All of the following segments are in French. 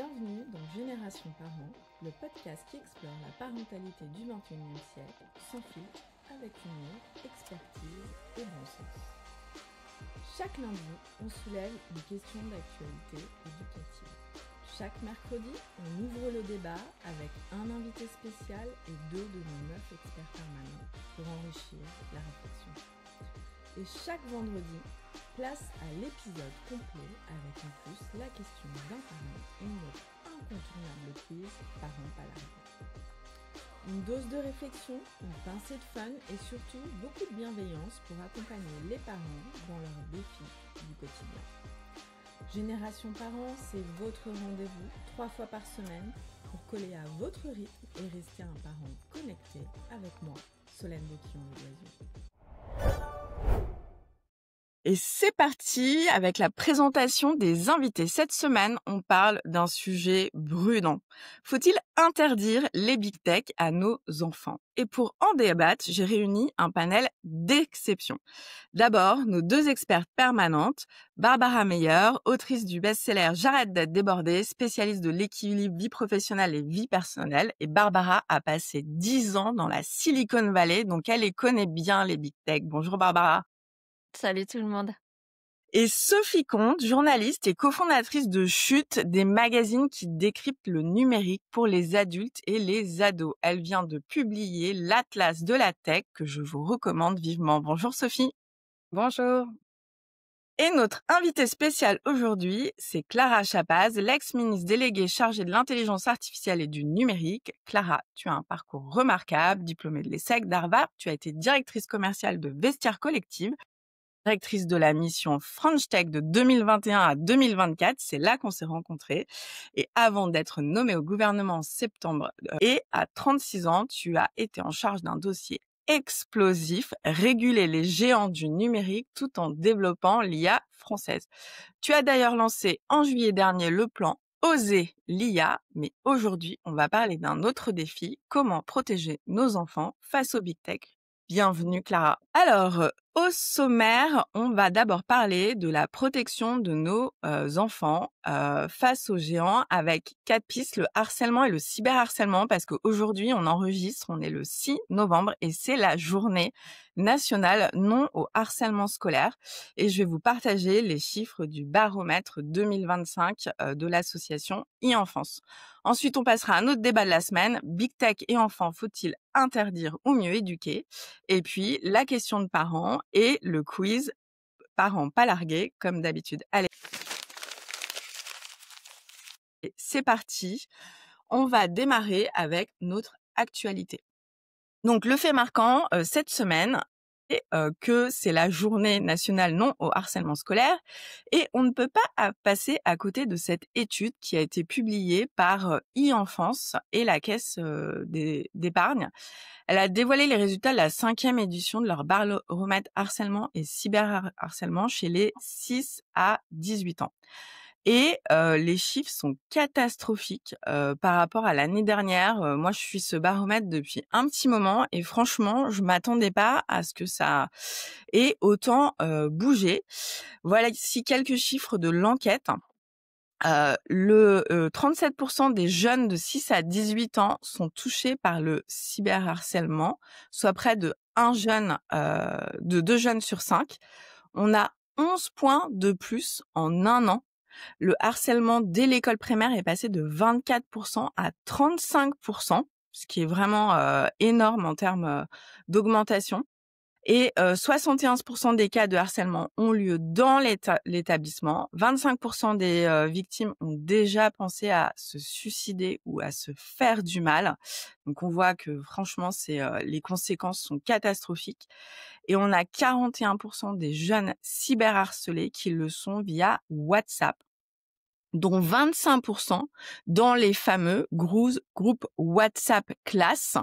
Bienvenue dans Génération Parents, le podcast qui explore la parentalité du XXIe siècle, sans filtre, avec humour, expertise et bon sens. Chaque lundi, on soulève une question d'actualité éducative. Chaque mercredi, on ouvre le débat avec un invité spécial et 2 de nos 9 experts permanents pour enrichir la réflexion. Et chaque vendredi, place à l'épisode complet avec en plus la question d'un parent et notre incontournable quiz parents palargués. Une dose de réflexion, une pincée de fun et surtout beaucoup de bienveillance pour accompagner les parents dans leurs défis du quotidien. Génération Parents, c'est votre rendez-vous 3 fois par semaine pour coller à votre rythme et rester un parent connecté avec moi, Solène de Quillon-le-Boisier. Et c'est parti avec la présentation des invités. Cette semaine, on parle d'un sujet brûlant. Faut-il interdire les big tech à nos enfants? Et pour en débattre, j'ai réuni un panel d'exception. D'abord, nos 2 expertes permanentes, Barbara Meyer, autrice du best-seller J'arrête d'être débordée, spécialiste de l'équilibre vie professionnelle et vie personnelle. Et Barbara a passé 10 ans dans la Silicon Valley, donc elle les connaît bien, les big tech. Bonjour Barbara. Salut tout le monde. Et Sophie Comte, journaliste et cofondatrice de Chute, des magazines qui décryptent le numérique pour les adultes et les ados. Elle vient de publier l'Atlas de la tech que je vous recommande vivement. Bonjour Sophie. Bonjour. Et notre invitée spéciale aujourd'hui, c'est Clara Chapaz, l'ex-ministre déléguée chargée de l'intelligence artificielle et du numérique. Clara, tu as un parcours remarquable, diplômée de l'ESSEC d'Harvard, tu as été directrice commerciale de Vestiaire Collective, directrice de la mission French Tech de 2021 à 2024, c'est là qu'on s'est rencontrés. Et avant d'être nommée au gouvernement en septembre, et à 36 ans, tu as été en charge d'un dossier explosif, réguler les géants du numérique tout en développant l'IA française. Tu as d'ailleurs lancé en juillet dernier le plan Oser l'IA, mais aujourd'hui, on va parler d'un autre défi, comment protéger nos enfants face aux big tech. Bienvenue Clara. Alors, au sommaire, on va d'abord parler de la protection de nos enfants face aux géants avec 4 pistes, le harcèlement et le cyberharcèlement, parce qu'aujourd'hui, on enregistre, on est le 6 novembre et c'est la journée nationale non au harcèlement scolaire. Et je vais vous partager les chiffres du baromètre 2025 de l'association e-enfance. Ensuite, on passera à un autre débat de la semaine. Big Tech et enfants, faut-il interdire ou mieux éduquer? Et puis, la question de parents et le quiz parents pas largués, comme d'habitude. Allez, c'est parti. On va démarrer avec notre actualité. Donc, le fait marquant cette semaine, que c'est la journée nationale non au harcèlement scolaire et on ne peut pas passer à côté de cette étude qui a été publiée par e-enfance et la Caisse d'épargne. Elle a dévoilé les résultats de la 5e édition de leur baromètre harcèlement et cyberharcèlement chez les 6 à 18 ans. Et les chiffres sont catastrophiques par rapport à l'année dernière. Moi, je suis ce baromètre depuis un petit moment et franchement, je m'attendais pas à ce que ça ait autant bougé. Voilà ici quelques chiffres de l'enquête. 37% des jeunes de 6 à 18 ans sont touchés par le cyberharcèlement, soit près de 2 jeunes sur 5. On a 11 points de plus en un an. Le harcèlement dès l'école primaire est passé de 24% à 35%, ce qui est vraiment énorme en termes d'augmentation. Et 71% des cas de harcèlement ont lieu dans l'établissement. 25% des victimes ont déjà pensé à se suicider ou à se faire du mal. Donc on voit que franchement, les conséquences sont catastrophiques. Et on a 41% des jeunes cyberharcelés qui le sont via WhatsApp, dont 25% dans les fameux groupes WhatsApp classe,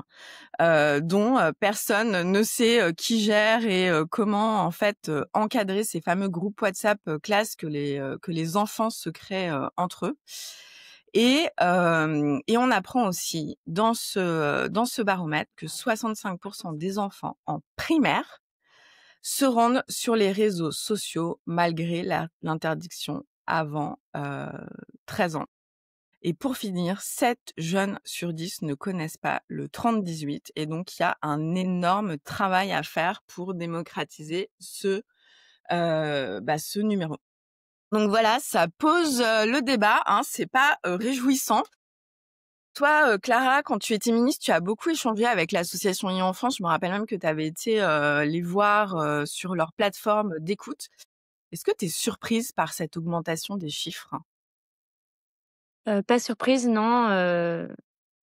dont personne ne sait qui gère et comment en fait encadrer ces fameux groupes WhatsApp classe que les enfants se créent entre eux. Et on apprend aussi dans ce baromètre que 65% des enfants en primaire se rendent sur les réseaux sociaux malgré l'interdiction avant 13 ans. Et pour finir, 7 jeunes sur 10 ne connaissent pas le 30-18 et donc il y a un énorme travail à faire pour démocratiser ce numéro. Donc voilà, ça pose, le débat, hein, c'est pas, réjouissant. Toi, Clara, quand tu étais ministre, tu as beaucoup échangé avec l'association e-Enfance. Je me rappelle même que tu avais été, les voir, sur leur plateforme d'écoute. Est-ce que tu es surprise par cette augmentation des chiffres? Pas surprise, non,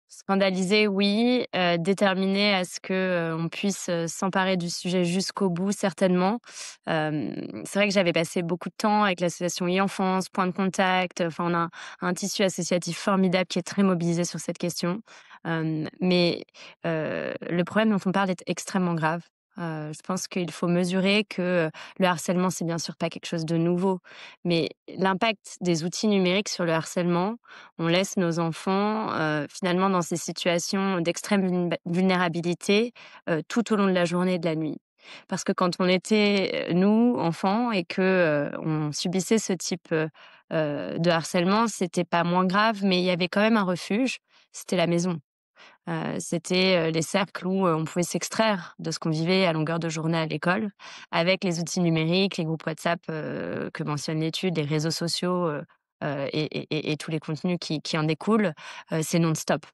scandalisée, oui, déterminée à ce que, on puisse, s'emparer du sujet jusqu'au bout, certainement. C'est vrai que j'avais passé beaucoup de temps avec l'association e-Enfance, Point de Contact, enfin, on a un tissu associatif formidable qui est très mobilisé sur cette question. Mais le problème dont on parle est extrêmement grave. Je pense qu'il faut mesurer que, le harcèlement, c'est bien sûr pas quelque chose de nouveau, mais l'impact des outils numériques sur le harcèlement, on laisse nos enfants, finalement dans ces situations d'extrême vulnérabilité, tout au long de la journée et de la nuit. Parce que quand on était, nous, enfants et que, on subissait ce type, de harcèlement, c'était pas moins grave, mais il y avait quand même un refuge, c'était la maison. C'était, les cercles où, on pouvait s'extraire de ce qu'on vivait à longueur de journée à l'école, avec les outils numériques, les groupes WhatsApp, que mentionne l'étude, les réseaux sociaux, et tous les contenus qui en découlent, c'est non-stop.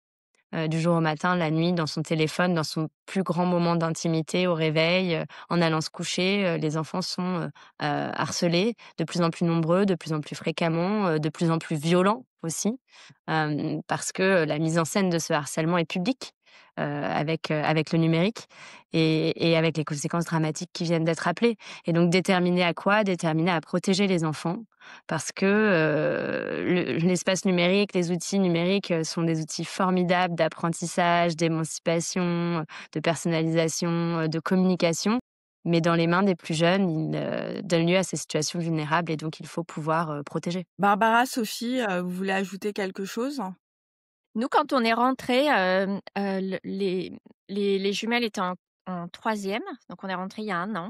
Du jour au matin, la nuit, dans son téléphone, dans son plus grand moment d'intimité au réveil, en allant se coucher, les enfants sont, harcelés, de plus en plus nombreux, de plus en plus fréquemment, de plus en plus violents aussi, parce que la mise en scène de ce harcèlement est publique, avec le numérique et avec les conséquences dramatiques qui viennent d'être rappelées et donc déterminés à quoi? Déterminés à protéger les enfants parce que, l'espace numérique, les outils numériques, sont des outils formidables d'apprentissage, d'émancipation, de personnalisation, de communication. Mais dans les mains des plus jeunes, ils, donnent lieu à ces situations vulnérables et donc il faut pouvoir, protéger. Barbara, Sophie, vous voulez ajouter quelque chose? Nous, quand on est rentrés, le les jumelles étaient en 3e, donc on est rentrés il y a 1 an.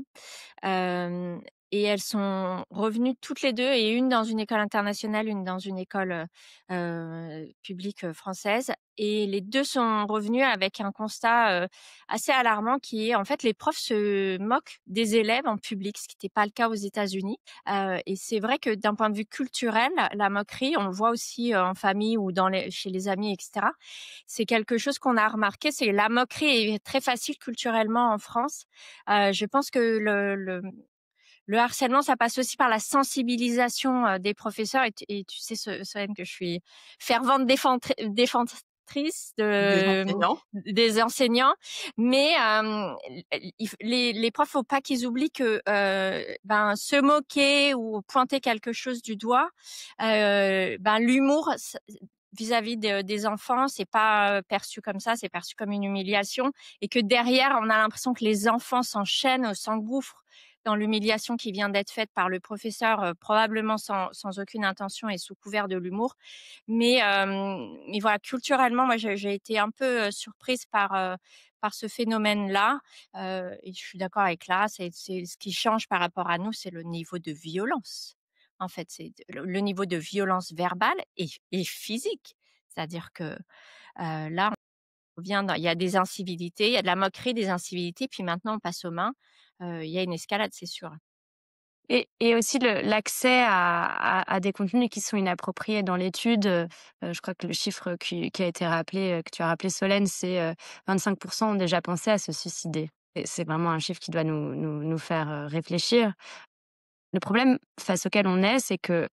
Hem et elles sont revenues toutes les 2 et une dans une école internationale, une dans une école, publique, française et les 2 sont revenues avec un constat, assez alarmant qui est, en fait, les profs se moquent des élèves en public, ce qui n'était pas le cas aux États-Unis. Et c'est vrai que d'un point de vue culturel, la moquerie, on le voit aussi, en famille ou chez les amis et cetera. C'est quelque chose qu'on a remarqué, c'est la moquerie est très facile culturellement en France. Je pense que le harcèlement, ça passe aussi par la sensibilisation, des professeurs et tu sais, Solène, que je suis fervente défendtrice Des enseignants? des enseignants, mais les profs, faut pas qu'ils oublient que, se moquer ou pointer quelque chose du doigt, l'humour vis-à-vis des enfants, c'est pas, perçu comme ça, c'est perçu comme une humiliation et que derrière, on a l'impression que les enfants s'enchaînent, s'engouffrent dans l'humiliation qui vient d'être faite par le professeur, probablement sans aucune intention et sous couvert de l'humour. Mais voilà, culturellement, moi, j'ai été un peu, surprise par ce phénomène-là, et je suis d'accord avec Clara, c'est ce qui change par rapport à nous, c'est le niveau de violence. En fait, c'est le niveau de violence verbale et physique. C'est-à-dire que, là, on vient il y a des incivilités, il y a de la moquerie, des incivilités, puis maintenant on passe aux mains. Il y a une escalade, c'est sûr. Et aussi l'accès à des contenus qui sont inappropriés. Dans l'étude, je crois que le chiffre qui a été rappelé, que tu as rappelé Solène, c'est, 25 ont déjà pensé à se suicider et c'est vraiment un chiffre qui doit nous faire, réfléchir. Le problème face auquel on est, c'est que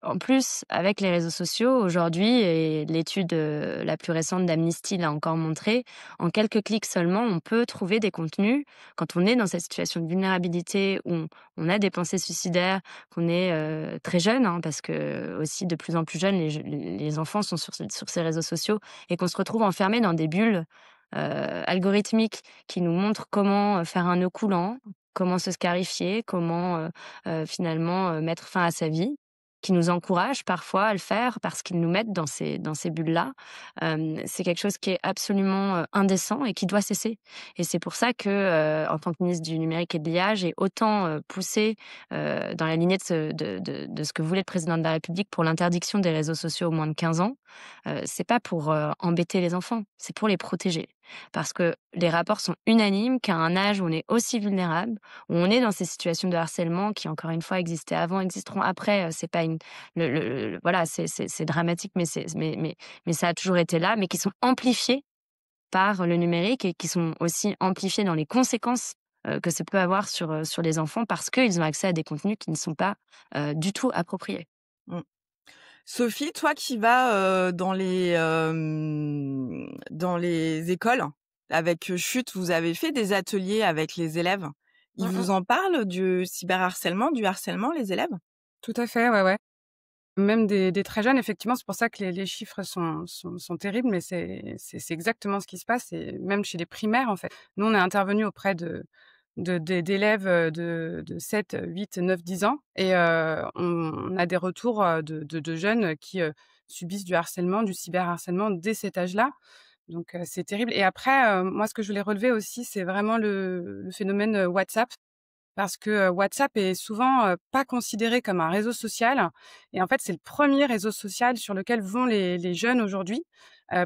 en plus, avec les réseaux sociaux aujourd'hui et l'étude, la plus récente d'Amnesty l'a encore montré, en quelques clics seulement, on peut trouver des contenus quand on est dans cette situation de vulnérabilité où on a des pensées suicidaires, qu'on est, très jeune, hein, parce que aussi de plus en plus jeunes, les enfants sont sur ces réseaux sociaux et qu'on se retrouve enfermés dans des bulles, algorithmiques qui nous montrent comment, faire un nœud coulant, comment se scarifier, comment, finalement, mettre fin à sa vie. qui nous encouragent parfois à le faire parce qu'ils nous mettent dans ces bulles-là. C'est quelque chose qui est absolument, indécent et qui doit cesser et c'est pour ça que, en tant que ministre du numérique et de l'IA, j'ai autant, poussé, dans la lignée de ce que voulait le président de la République pour l'interdiction des réseaux sociaux aux moins de 15 ans. C'est pas pour, embêter les enfants, c'est pour les protéger. Parce que les rapports sont unanimes qu'à un âge où on est aussi vulnérable, où on est dans ces situations de harcèlement qui, encore une fois, existaient avant, existeront après, c'est pas une voilà, c'est dramatique, mais ça a toujours été là, mais qui sont amplifiés par le numérique et qui sont aussi amplifiés dans les conséquences, que ça peut avoir sur les enfants parce qu'ils ont accès à des contenus qui ne sont pas, du tout appropriés. Mmh. Sophie, toi qui vas, dans les écoles avec, Chute, vous avez fait des ateliers avec les élèves. Ils Mmh mh. vous en parlent du cyberharcèlement, du harcèlement, les élèves? Tout à fait, ouais, ouais. Même des très jeunes, effectivement, c'est pour ça que les chiffres sont terribles, mais c'est exactement ce qui se passe et même chez les primaires, en fait. Nous, on est intervenus auprès d'élèves, de 7, 8, 9, 10 ans et on a des retours, de jeunes qui, subissent du harcèlement, du cyberharcèlement dès cet âge-là. Donc c'est terrible et après, moi, ce que je voulais relever aussi, c'est vraiment le phénomène, WhatsApp. Parce que, WhatsApp est souvent, pas considéré comme un réseau social et en fait, c'est le premier réseau social sur lequel vont les jeunes aujourd'hui,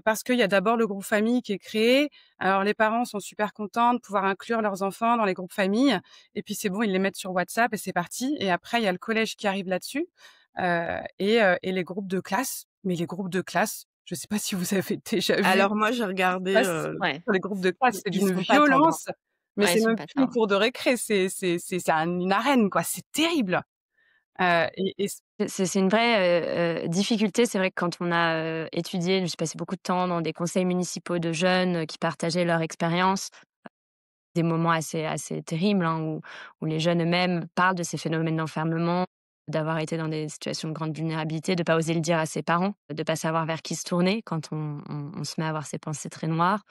parce qu'il y a d'abord le groupe famille qui est créé. Alors les parents sont super contents de pouvoir inclure leurs enfants dans les groupes famille et puis c'est bon, ils les mettent sur WhatsApp et c'est parti et après il y a le collège qui arrive là-dessus, et les groupes de classe. Mais les groupes de classe, je sais pas si vous avez déjà vu Alors moi, j'ai ce qui se regardé, passe Ouais, sur les groupes de classe, ils c'est ils d'une sont pas tendres. violence. Mais ouais, ils c'est sont même pas plus une tendres. cour de récré, c'est une arène, quoi, c'est terrible. Et c C'est une vraie, difficulté. C'est vrai que quand on a, étudié, j'ai passé beaucoup de temps dans des conseils municipaux de jeunes, qui partageaient leur expérience. Des moments assez terribles, hein, où les jeunes eux-mêmes parlent de ces phénomènes d'enfermement, d'avoir été dans des situations de grande vulnérabilité, de pas oser le dire à ses parents, de pas savoir vers qui se tourner quand on se met à avoir ces pensées très noires.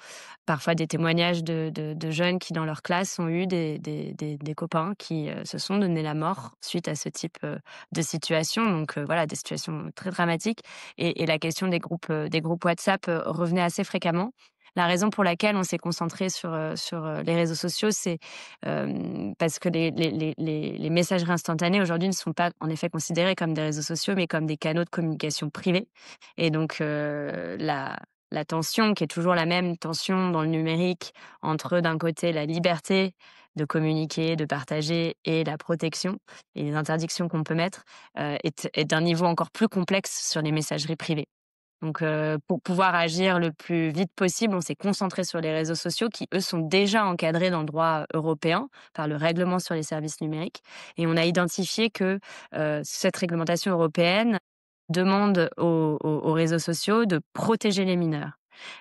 Parfois des témoignages de jeunes qui, dans leur classe, ont eu des copains qui, se sont donné la mort suite à ce type, de situation. Donc, voilà, des situations très dramatiques et la question des groupes WhatsApp, revenait assez fréquemment. La raison pour laquelle on s'est concentré sur les réseaux sociaux, c'est, parce que les messageries instantanées aujourd'hui ne sont pas en effet considérées comme des réseaux sociaux, mais comme des canaux de communication privés et donc, la tension qui est toujours la même tension dans le numérique entre, d'un côté, la liberté de communiquer, de partager et la protection et les interdictions qu'on peut mettre, est d'un niveau encore plus complexe sur les messageries privées. Donc, pour pouvoir agir le plus vite possible, on s'est concentré sur les réseaux sociaux qui, eux, sont déjà encadrés dans le droit européen par le règlement sur les services numériques et on a identifié que, cette réglementation européenne demande aux réseaux sociaux de protéger les mineurs.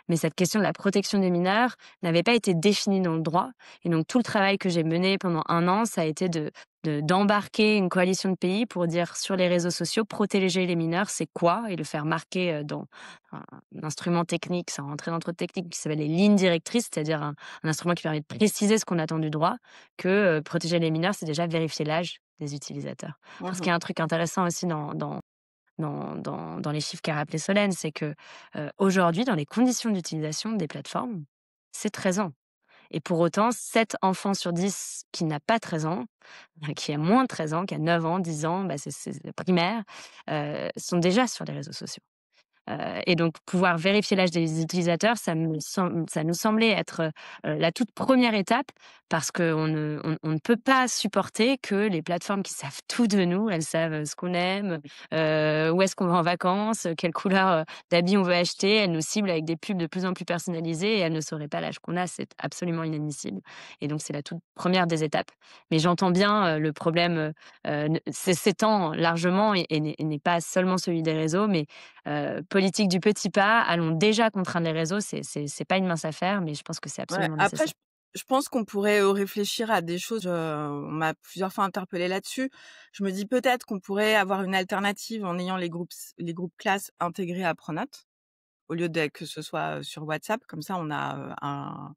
Mais cette question de la protection des mineurs n'avait pas été définie dans le droit et donc tout le travail que j'ai mené pendant 1 an, ça a été d'embarquer une coalition de pays pour dire sur les réseaux sociaux, protéger les mineurs, c'est quoi? Et le faire marquer, dans un instrument technique, sans rentrer dans trop de technique, qui s'appelle les lignes directrices, c'est-à-dire un instrument qui permet de préciser ce qu'on attend du droit, que, protéger les mineurs, c'est déjà vérifier l'âge des utilisateurs. Parce qu'il Mmh. y a un truc intéressant aussi dans les chiffres qu'a rappelé Solène, c'est que, aujourd'hui, dans les conditions d'utilisation des plateformes, c'est 13 ans et pour autant, 7 enfants sur 10 qui n'a pas 13 ans, qui a moins de 13 ans, qui a 9 ans, 10 ans, bah, c'est primaire, sont déjà sur les réseaux sociaux. Et donc pouvoir vérifier l'âge des utilisateurs, ça nous semblait être, la toute première étape parce qu'on ne peut pas supporter que les plateformes qui savent tout de nous, elles savent, ce qu'on aime, où est-ce qu'on va en vacances, quelle couleur, d'habits on veut acheter. Elles nous ciblent avec des pubs de plus en plus personnalisées et elles ne sauraient pas l'âge qu'on a. C'est absolument inadmissible et donc c'est la toute première des étapes. Mais j'entends bien, le problème, s'étend largement et n'est pas seulement celui des réseaux mais politique du petit pas, allons déjà contraindre les réseaux, c'est pas une mince affaire, mais je pense que c'est Ouais, absolument après nécessaire. je pense qu'on pourrait, réfléchir à des choses, on m'a plusieurs fois interpellée là-dessus. Je me dis peut-être qu'on pourrait avoir une alternative en ayant les groupes classes intégrés à Pronote, au lieu que ce soit, sur WhatsApp. Comme ça, on a,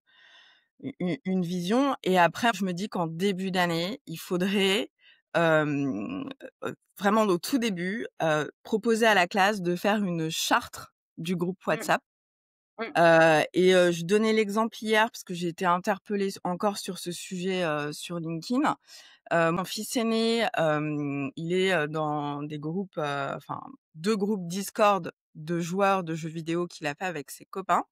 une vision et après je me dis qu'en début d'année, il faudrait, vraiment au tout début, proposer à la classe de faire une charte du groupe Mmh. WhatsApp. Mmh. Je donnais l'exemple hier parce que j'ai été interpellée encore sur ce sujet, sur LinkedIn. Mon fils aîné, il est, dans des groupes, enfin 2 groupes Discord de joueurs de jeux vidéo qu'il a fait avec ses copains.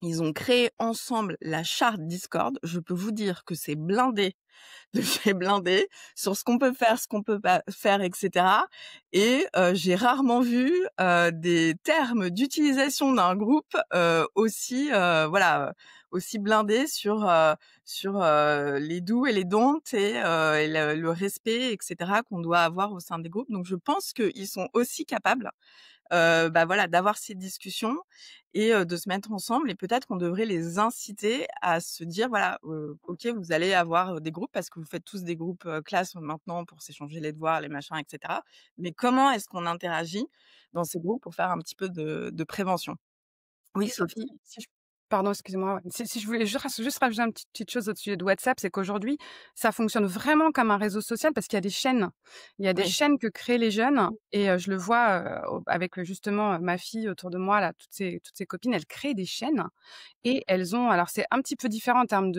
Ils ont créé ensemble la charte Discord. Je peux vous dire que c'est blindé de chez blindé sur ce qu'on peut faire, ce qu'on peut pas faire, etc. J'ai rarement vu des termes d'utilisation d'un groupe aussi, voilà, aussi blindés sur les do's et les don'ts et le respect, etc. qu'on doit avoir au sein des groupes. Donc je pense qu'ils sont aussi capables bah, voilà, d'avoir ces discussions de se mettre ensemble et peut-être qu'on devrait les inciter à se dire: «Voilà, OK, vous allez avoir, des groupes parce que vous faites tous des groupes, classe maintenant pour s'échanger les devoirs, les machins et cetera. Mais comment est-ce qu'on interagit dans ces groupes pour faire un petit peu de prévention?» Oui, Oui, Sophie? si je pardon, excusez-moi, ouais. Si je voulais juste rajouter une petite chose au sujet de WhatsApp, c'est qu'aujourd'hui, ça fonctionne vraiment comme un réseau social parce qu'il y a des chaînes. Il y a des Oui. chaînes que créent les jeunes et je le vois, au avec, justement, ma fille autour de moi là, toutes ses copines, elles créent des chaînes et elles ont alors c'est un petit peu différent en termes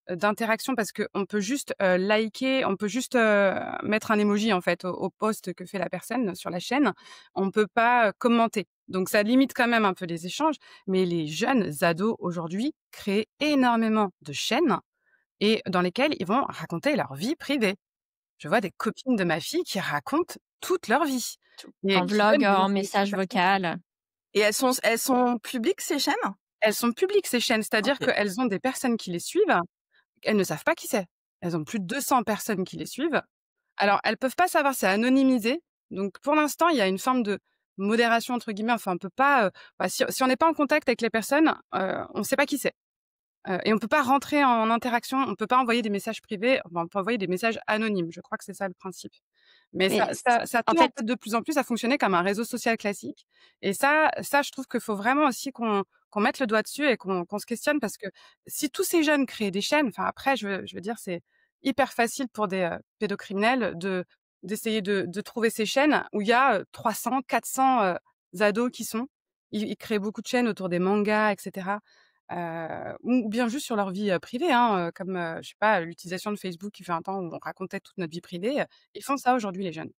d'interaction parce qu'on peut juste, liker, on peut juste, mettre un emoji en fait au post que fait la personne sur la chaîne. On peut pas, commenter. Donc ça limite quand même un peu les échanges, mais les jeunes ados aujourd'hui créent énormément de chaînes et dans lesquelles ils vont raconter leur vie privée. Je vois des copines de ma fille qui racontent toute leur vie Tout et en qui vlog, donnent des en informations message personnelles. vocal. Et elles sont publiques ces chaînes? Elles sont publiques ces chaînes, c'est-à-dire OK. qu'elles ont des personnes qui les suivent. Elles ne savent pas qui c'est. Elles ont plus de 200 personnes qui les suivent. Alors, elles peuvent pas savoir, c'est anonymisé. Donc pour l'instant, il y a une forme de «modération» entre guillemets. Enfin, on peut pas, bah, si on n'est pas en contact avec les personnes, on ne sait pas qui c'est. Et on peut pas rentrer en interaction, on peut pas envoyer des messages privés, enfin, on peut envoyer des messages anonymes. Je crois que c'est ça le principe. Mais Mais ça en tend en fait, fait de plus en plus à fonctionner comme un réseau social classique et ça je trouve qu'il faut vraiment aussi qu'on mette le doigt dessus et qu'on se questionne parce que si tous ces jeunes créent des chaînes, enfin après je veux dire c'est hyper facile pour des, pédocriminels d'essayer de trouver ces chaînes où il y a, 300-400, ados qui sont. Ils créent beaucoup de chaînes autour des mangas et cetera, ou bien juste sur leur vie, privée, hein, comme, je sais pas, l'utilisation de Facebook. Il fait un temps où on racontait toute notre vie privée, ils font ça aujourd'hui les jeunes.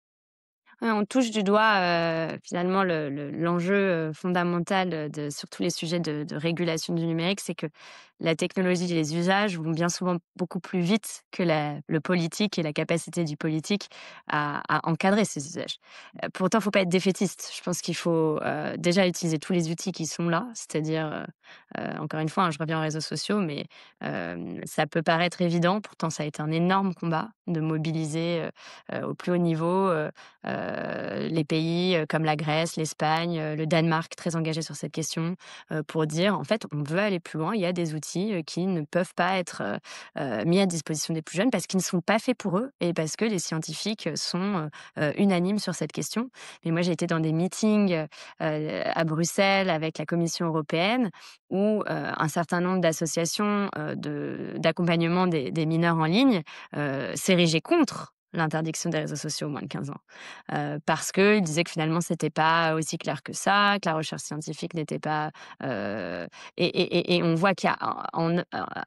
ouais, on touche du doigt, finalement l'enjeu, fondamental, de sur tous les sujets de régulation du numérique, c'est que la technologie et les usages vont bien souvent beaucoup plus vite que le politique et la capacité du politique à encadrer ces usages. Pourtant, il ne faut pas être défaitiste. Je pense qu'il faut, déjà utiliser tous les outils qui sont là, c'est-à-dire, encore une fois, hein, je reviens aux réseaux sociaux, mais ça peut paraître évident, pourtant ça a été un énorme combat de mobiliser, au plus haut niveau, les pays, comme la Grèce, l'Espagne, le Danemark très engagé sur cette question, pour dire: «En fait, on veut aller plus loin. Il y a des outils, qui ne peuvent pas être, mis à disposition des plus jeunes parce qu'ils ne sont pas faits pour eux et parce que les scientifiques, sont, unanimes sur cette question». Mais moi, j'ai été dans des meetings, à Bruxelles avec la Commission européenne où, un certain nombre d'associations, d'accompagnement des mineurs en ligne, s'érigeaient contre l'interdiction des réseaux sociaux aux moins de 15 ans. Parce qu'ils disaient que finalement c'était pas aussi clair que ça, que la recherche scientifique n'était pas, heu et on voit qu'il y a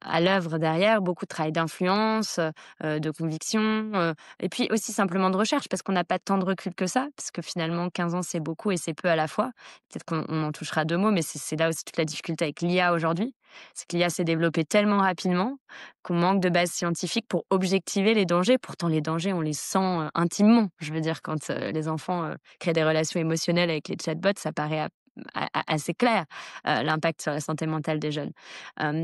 à l'œuvre derrière beaucoup de travail d'influence, de conviction, et puis aussi simplement de recherche parce qu'on n'a pas tant de recul que ça, parce que finalement 15 ans c'est beaucoup et c'est peu à la fois. Peut-être qu'on en touchera 2 mots, mais c'est là aussi toute la difficulté avec l'IA aujourd'hui. C'est que l'IA s'est développée tellement rapidement qu'on manque de base scientifique pour objectiver les dangers. Pourtant, les dangers, on les sent intimement. Je veux dire, quand les enfants créent des relations émotionnelles avec les chatbots, ça paraît assez clair, l'impact sur la santé mentale des jeunes.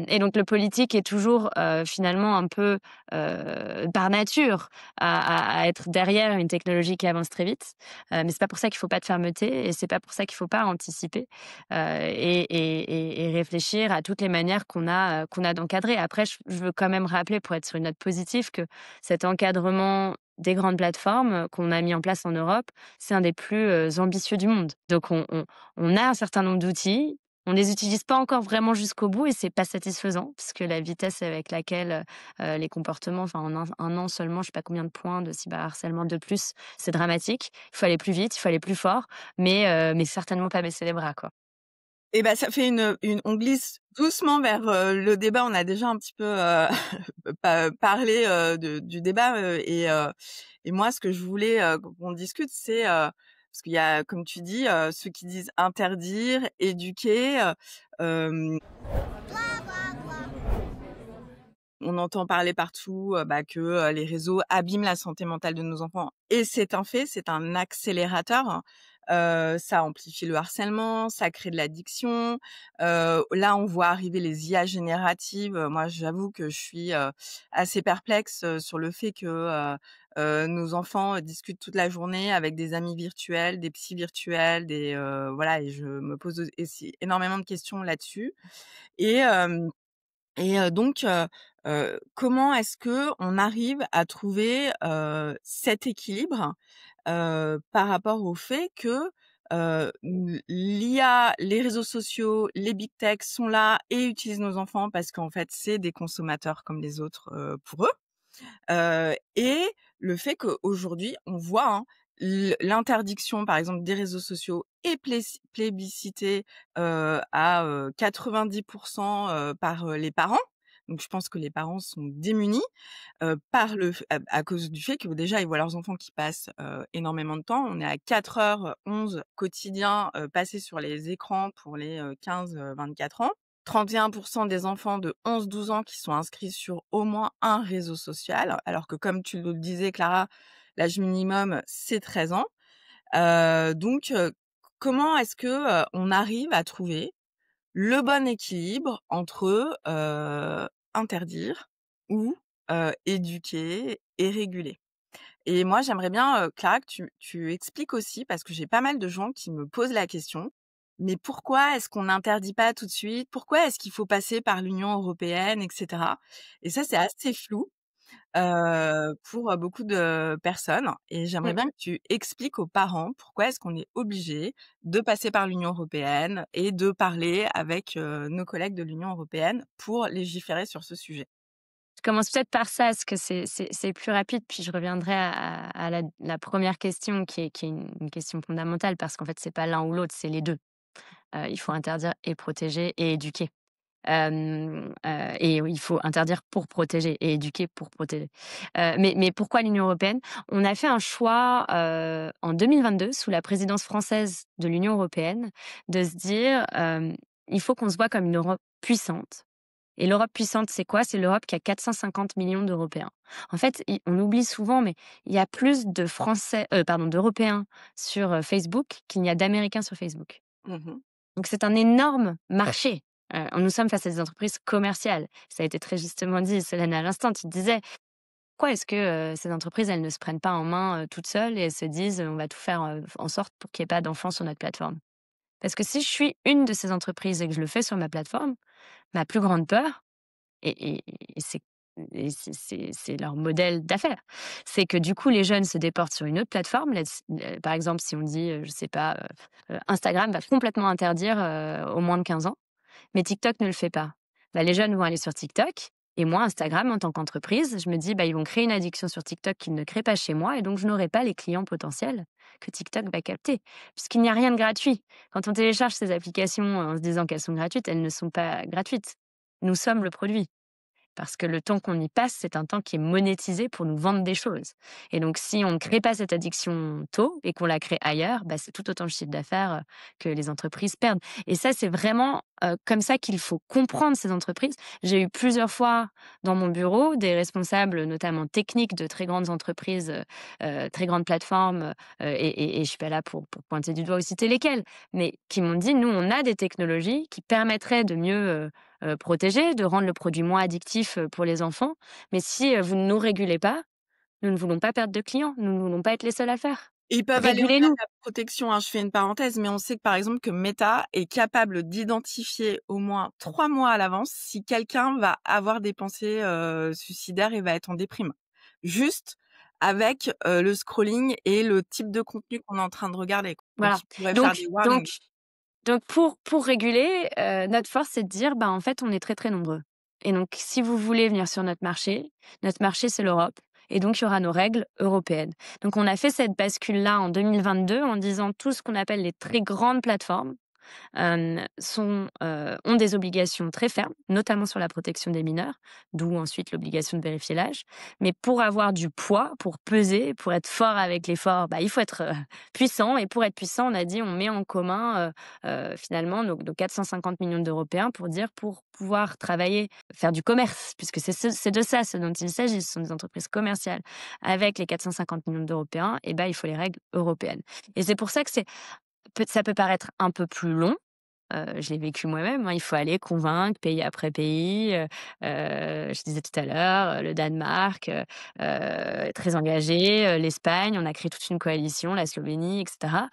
Et donc, le politique est toujours finalement un peu par nature à être derrière une technologie qui avance très vite. Mais c'est pas pour ça qu'il faut pas de fermeté et c'est pas pour ça qu'il faut pas anticiper et réfléchir à toutes les manières qu'on a d'encadrer. Après, je veux quand même rappeler, pour être sur une note positive, que cet encadrement des grandes plateformes qu'on a mis en place en Europe, c'est un des plus ambitieux du monde. Donc on a un certain nombre d'outils. On les utilise pas encore vraiment jusqu'au bout et c'est pas satisfaisant parce que la vitesse avec laquelle, les comportements enfin en un an seulement, je sais pas combien de points de cyberharcèlement de plus, c'est dramatique. Il faut aller plus vite, il faut aller plus fort, mais certainement pas baisser les bras, quoi. Et ben ça fait une on glisse doucement vers, le débat. On a déjà un petit peu, parlé, du débat, et moi ce que je voulais, qu'on discute, c'est, parce qu'il y a, comme tu dis, ceux qui disent interdire, éduquer, hem on entend parler partout, que, les réseaux abîment la santé mentale de nos enfants, et c'est un fait, c'est un accélérateur. Ça amplifie le harcèlement, ça crée de l'addiction. Là, on voit arriver les IA génératives. Moi, j'avoue que je suis, assez perplexe, sur le fait que, nos enfants, discutent toute la journée avec des amis virtuels, des psys virtuels, voilà, et je me pose aussi énormément de questions là-dessus, et donc comment est-ce qu'on arrive à trouver, cet équilibre, par rapport au fait que, l'IA, les réseaux sociaux, les big tech sont là et utilisent nos enfants parce qu'en fait, c'est des consommateurs comme les autres, pour eux. Et le fait qu'aujourd'hui, on voit, hein, l'interdiction, par exemple, des réseaux sociaux est plébiscitée, à 90 par, les parents. Donc je pense que les parents sont démunis, par le f à cause du fait que déjà, ils voient leurs enfants qui passent, énormément de temps. On est à 4h11 quotidiens, passés sur les écrans pour les, 15-24 ans. 31 des enfants de 11-12 ans qui sont inscrits sur au moins un réseau social, alors que comme tu le disais Clara, l'âge minimum, c'est 13 ans. Donc comment est-ce que, on arrive à trouver le bon équilibre entre, interdire ou, éduquer et réguler? Et moi, j'aimerais bien, Clara, que tu expliques aussi, parce que j'ai pas mal de gens qui me posent la question: «Mais pourquoi est-ce qu'on n'interdit pas tout de suite? Pourquoi est-ce qu'il faut passer par l'Union européenne?» et cetera. Et ça, c'est assez flou, pour, beaucoup de personnes, et j'aimerais Mmh. bien que tu expliques aux parents pourquoi est-ce qu'on est obligé de passer par l'Union européenne et de parler avec, nos collègues de l'Union européenne pour légiférer sur ce sujet. Je commence peut-être par ça, parce que c'est plus rapide, puis je reviendrai à la 1re question qui est une question fondamentale parce qu'en fait, c'est pas l'un ou l'autre, c'est les 2. Il faut interdire et protéger et éduquer. Et oui, il faut interdire pour protéger et éduquer pour protéger. Mais pourquoi l'Union européenne? On a fait un choix, en 2022, sous la présidence française de l'Union européenne, de se dire, «Il faut qu'on se voit comme une Europe puissante». Et l'Europe puissante, c'est quoi? C'est l'Europe qui a 450 millions d'Européens. En fait, on oublie souvent, mais il y a plus de Français, pardon, d'Européens sur, Facebook qu'il n'y a d'Américains sur Facebook. Mmh. Donc c'est un énorme marché. Nous sommes face à des entreprises commerciales. Ça a été très justement dit, Solène, à l'instant. Tu disais: «Pourquoi est-ce que, ces entreprises, elles ne se prennent pas en main, toutes seules et elles se disent: "On va tout faire, en sorte pour qu'il y ait pas d'enfants sur notre plateforme"?» Parce que si je suis une de ces entreprises et que je le fais sur ma plateforme, ma plus grande peur et c'est c'est leur modèle d'affaires. C'est que du coup, les jeunes se déportent sur une autre plateforme. Par exemple, si on dit, je sais pas, Instagram va complètement interdire, aux moins de 15 ans, mais TikTok ne le fait pas. Bah, les jeunes vont aller sur TikTok et moi, Instagram, en tant qu'entreprise, je me dis: «Bah, ils vont créer une addiction sur TikTok qu'ils ne créent pas chez moi et donc je n'aurai pas les clients potentiels que TikTok va capter». Puisqu'il n'y a rien de gratuit. Quand on télécharge ces applications en se disant qu'elles sont gratuites, elles ne sont pas gratuites. Nous sommes le produit. Parce que le temps qu'on y passe, c'est un temps qui est monétisé pour nous vendre des choses. Et donc, si on ne crée pas cette addiction tôt et qu'on la crée ailleurs, bah, c'est tout autant de chiffre d'affaires que les entreprises perdent. Et ça, c'est vraiment comme ça qu'il faut comprendre ces entreprises. J'ai eu plusieurs fois dans mon bureau des responsables, notamment techniques de très grandes entreprises, très grandes plateformes, et je suis pas là pour pointer du doigt ou citer lesquelles, mais qui m'ont dit, nous, on a des technologies qui permettraient de mieux protéger, de rendre le produit moins addictif, pour les enfants. Mais si, vous ne nous régulez pas, nous ne voulons pas perdre de clients, nous ne voulons pas être les seuls à faire. Et ils peuvent aller au-delà de Régulez-nous. la protection, hein. Je fais une parenthèse, mais on sait que, par exemple, que Meta est capable d'identifier au moins 3 mois à l'avance si quelqu'un va avoir des pensées, suicidaires et va être en déprime. Juste avec, le scrolling et le type de contenu qu'on est en train de regarder, quoi. Donc Voilà. ils pourraient faire Donc des donc warnings. Donc pour réguler, notre force, c'est de dire, bah, en fait, on est très, très nombreux. Et donc si vous voulez venir sur notre marché, c'est l'Europe et donc il y aura nos règles européennes. Donc on a fait cette bascule-là en 2022 en disant tout ce qu'on appelle les très grandes plateformes, ont des obligations très fermes, notamment sur la protection des mineurs, d'où ensuite l'obligation de vérifier l'âge. Mais pour avoir du poids, pour peser, pour être fort avec les forts, bah, il faut être puissant. Et pour être puissant, on a dit on met en commun finalement nos 450 millions d'Européens pour pouvoir travailler, faire du commerce, puisque c'est de ça ce dont il s'agit, ce sont des entreprises commerciales. Avec les 450 millions d'Européens, et ben, il faut les règles européennes. Et c'est pour ça que ça peut paraître un peu plus long. Je l'ai vécu moi-même, hein. Il faut aller convaincre pays après pays. Je disais tout à l'heure, le Danemark, très engagé, l'Espagne, on a créé toute une coalition, la Slovénie, et cetera,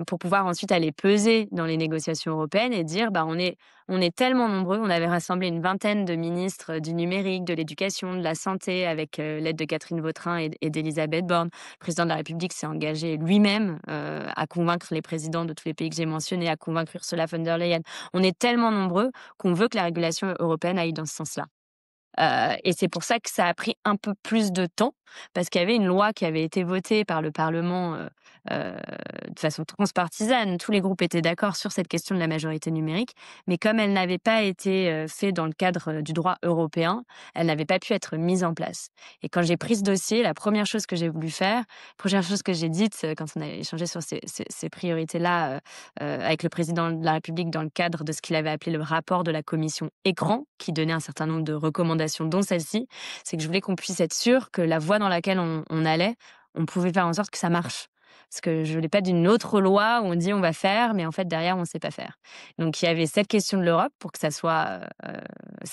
pour pouvoir ensuite aller peser dans les négociations européennes et dire: «Bah, on est tellement nombreux». On avait rassemblé une vingtaine de ministres du numérique, de l'éducation, de la santé avec, l'aide de Catherine Vautrin et d'Elisabeth Borne. Le président de la République s'est engagé lui-même, à convaincre les présidents de tous les pays que j'ai mentionnés, à convaincre Ursula von der Leyen. On est tellement nombreux qu'on veut que la régulation européenne aille dans ce sens-là. Et c'est pour ça que ça a pris un peu plus de temps, parce qu'il y avait une loi qui avait été votée par le Parlement de façon transpartisane. Tous les groupes étaient d'accord sur cette question de la majorité numérique, mais comme elle n'avait pas été faite dans le cadre du droit européen, elle n'avait pas pu être mise en place. Et quand j'ai pris ce dossier, la première chose que j'ai voulu faire, la première chose que j'ai dite quand on a échangé sur ces priorités-là avec le président de la République dans le cadre de ce qu'il avait appelé le rapport de la commission Écran, qui donnait un certain nombre de recommandations, dont celle-ci, c'est que je voulais qu'on puisse être sûr que la voie dans laquelle on allait, on pouvait faire en sorte que ça marche. Parce que je voulais pas d'une autre loi où on dit on va faire, mais en fait derrière on ne sait pas faire. Donc il y avait cette question de l'Europe pour que ça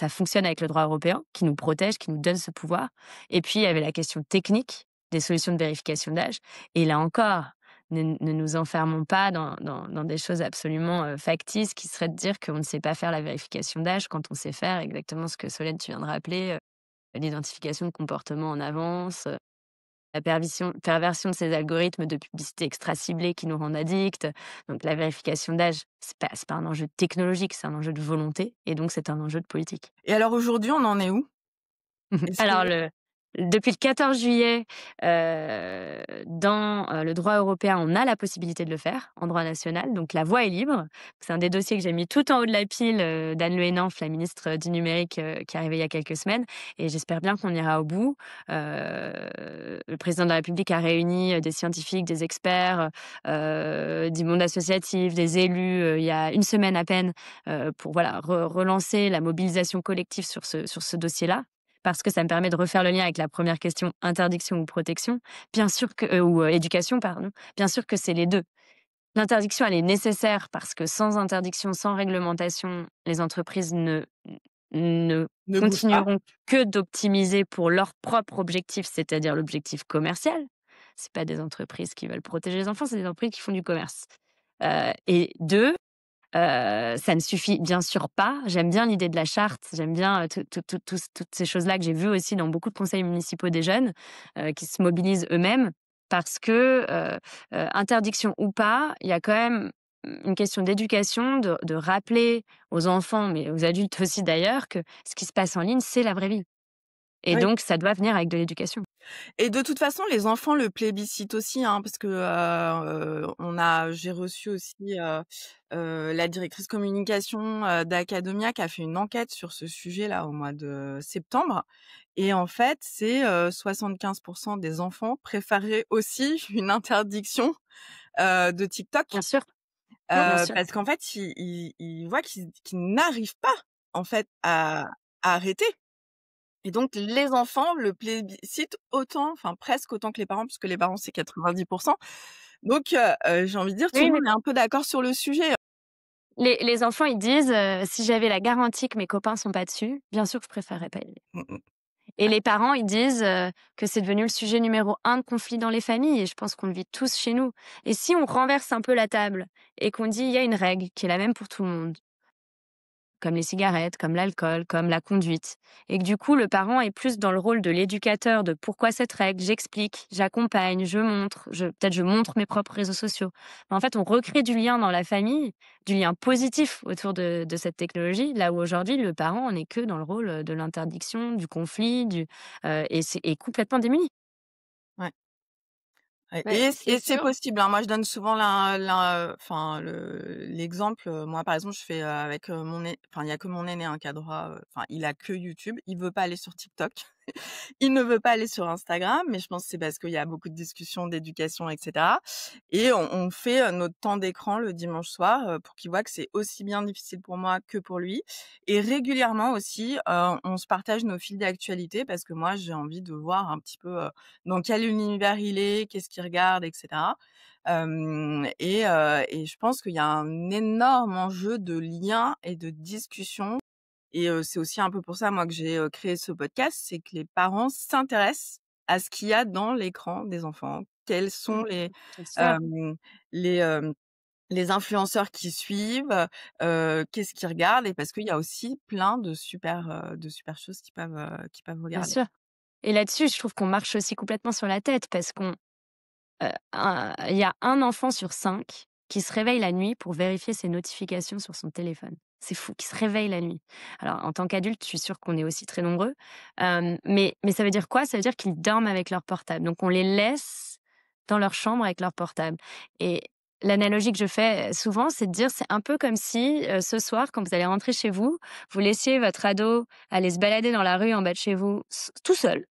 fonctionne avec le droit européen, qui nous protège, qui nous donne ce pouvoir. Et puis il y avait la question technique des solutions de vérification d'âge. Et là encore, ne nous enfermons pas dans des choses absolument factices qui seraient de dire qu'on ne sait pas faire la vérification d'âge quand on sait faire exactement ce que Solène, tu viens de rappeler, l'identification de comportements en avance, la perversion de ces algorithmes de publicité extra ciblée qui nous rendent addicts. Donc la vérification d'âge, c'est pas un enjeu technologique, c'est un enjeu de volonté et donc c'est un enjeu de politique. Et alors aujourd'hui, on en est où? Est-ce que Alors depuis le 14 juillet, dans le droit européen, on a la possibilité de le faire en droit national, donc la voie est libre. C'est un des dossiers que j'ai mis tout en haut de la pile, d'Anne Le Henanff, la ministre du numérique, qui est arrivée il y a quelques semaines et j'espère bien qu'on ira au bout. Le président de la République a réuni des scientifiques, des experts, du monde associatif, des élus, il y a une semaine à peine, pour voilà relancer la mobilisation collective sur ce dossier-là. Parce que ça me permet de refaire le lien avec la première question, interdiction ou protection. Bien sûr que ou éducation, pardon. Bien sûr que c'est les 2. L'interdiction, elle est nécessaire parce que sans interdiction, sans réglementation, les entreprises ne ne bouge pas? continueront que d'optimiser pour leur propre objectif, c'est-à-dire l'objectif commercial. C'est pas des entreprises qui veulent protéger les enfants, c'est des entreprises qui font du commerce. Et 2, ça ne suffit bien sûr pas. J'aime bien l'idée de la charte, j'aime bien, toutes ces choses-là que j'ai vues aussi dans beaucoup de conseils municipaux des jeunes, qui se mobilisent eux-mêmes parce que, interdiction ou pas, il y a quand même une question d'éducation, de rappeler aux enfants, mais aux adultes aussi d'ailleurs, que ce qui se passe en ligne, c'est la vraie vie et Oui. donc ça doit venir avec de l'éducation. Et de toute façon, les enfants le plébiscitent aussi, hein, parce que, j'ai reçu aussi, la directrice communication, d'Academia qui a fait une enquête sur ce sujet-là au mois de septembre et en fait, c'est, 75 des enfants préféreraient aussi une interdiction, de TikTok, Bien sûr. Non, bien sûr. parce qu'en fait, ils voient qu'ils n'arrivent pas, en fait, à arrêter. Et donc les enfants le plébiscitent autant, enfin presque autant que les parents, puisque les parents c'est 90. Donc j'ai envie de dire tout Oui, le mais monde est un peu d'accord sur le sujet. les enfants, ils disent, «Si j'avais la garantie que mes copains sont pas dessus, bien sûr que je préférerais pas y aller». Mmh mh. Et les parents, ils disent, que c'est devenu le sujet numéro 1 de conflit dans les familles et je pense qu'on le vit tous chez nous. Et si on renverse un peu la table et qu'on dit: «Il y a une règle qui est la même pour tout le monde». comme les cigarettes, comme l'alcool, comme la conduite. Et que du coup, le parent est plus dans le rôle de l'éducateur de pourquoi cette règle, j'explique, j'accompagne, je montre, peut-être je montre mes propres réseaux sociaux. Mais en fait, on recrée du lien dans la famille, du lien positif autour de cette technologie, là où aujourd'hui, le parent n'est que dans le rôle de l'interdiction, du conflit, et est complètement démuni. Ouais. Ouais, Ouais, et c'est c'est sûr. possible, hein. Moi, je donne souvent enfin, l'exemple. Moi, par exemple, je fais avec mon aîné. Enfin, il y a que mon aîné qui a droit. Enfin, il a que YouTube. Il veut pas aller sur TikTok. Il ne veut pas aller sur Instagram, mais je pense que c'est parce qu'il y a beaucoup de discussions d'éducation, etc. Et on fait notre temps d'écran le dimanche soir pour qu'il voit que c'est aussi bien difficile pour moi que pour lui. Et régulièrement aussi, on se partage nos fils d'actualité parce que moi, j'ai envie de voir un petit peu dans quel univers il est, qu'est-ce qu'il regarde, etc. Et je pense qu'il y a un énorme enjeu de lien et de discussion. Et c'est aussi un peu pour ça, moi, que j'ai créé ce podcast, c'est que les parents s'intéressent à ce qu'il y a dans l'écran des enfants. Quels Mmh. sont C'est ça. hem, les, hem, les influenceurs qui suivent, qu'est-ce qu'ils regardent, et parce qu'il y a aussi plein de super choses qu'ils peuvent Bien regarder. sûr. Et là-dessus, je trouve qu'on marche aussi complètement sur la tête parce il y a un enfant sur 5 qui se réveille la nuit pour vérifier ses notifications sur son téléphone. C'est fou, qui se réveille la nuit. Alors, en tant qu'adulte, je suis sûre qu'on est aussi très nombreux. Mais ça veut dire quoi? Ça veut dire qu'ils dorment avec leur portable. Donc, on les laisse dans leur chambre avec leur portable. Et l'analogie que je fais souvent, c'est de dire, c'est un peu comme si ce soir, quand vous allez rentrer chez vous, vous laissiez votre ado aller se balader dans la rue en bas de chez vous, tout seul.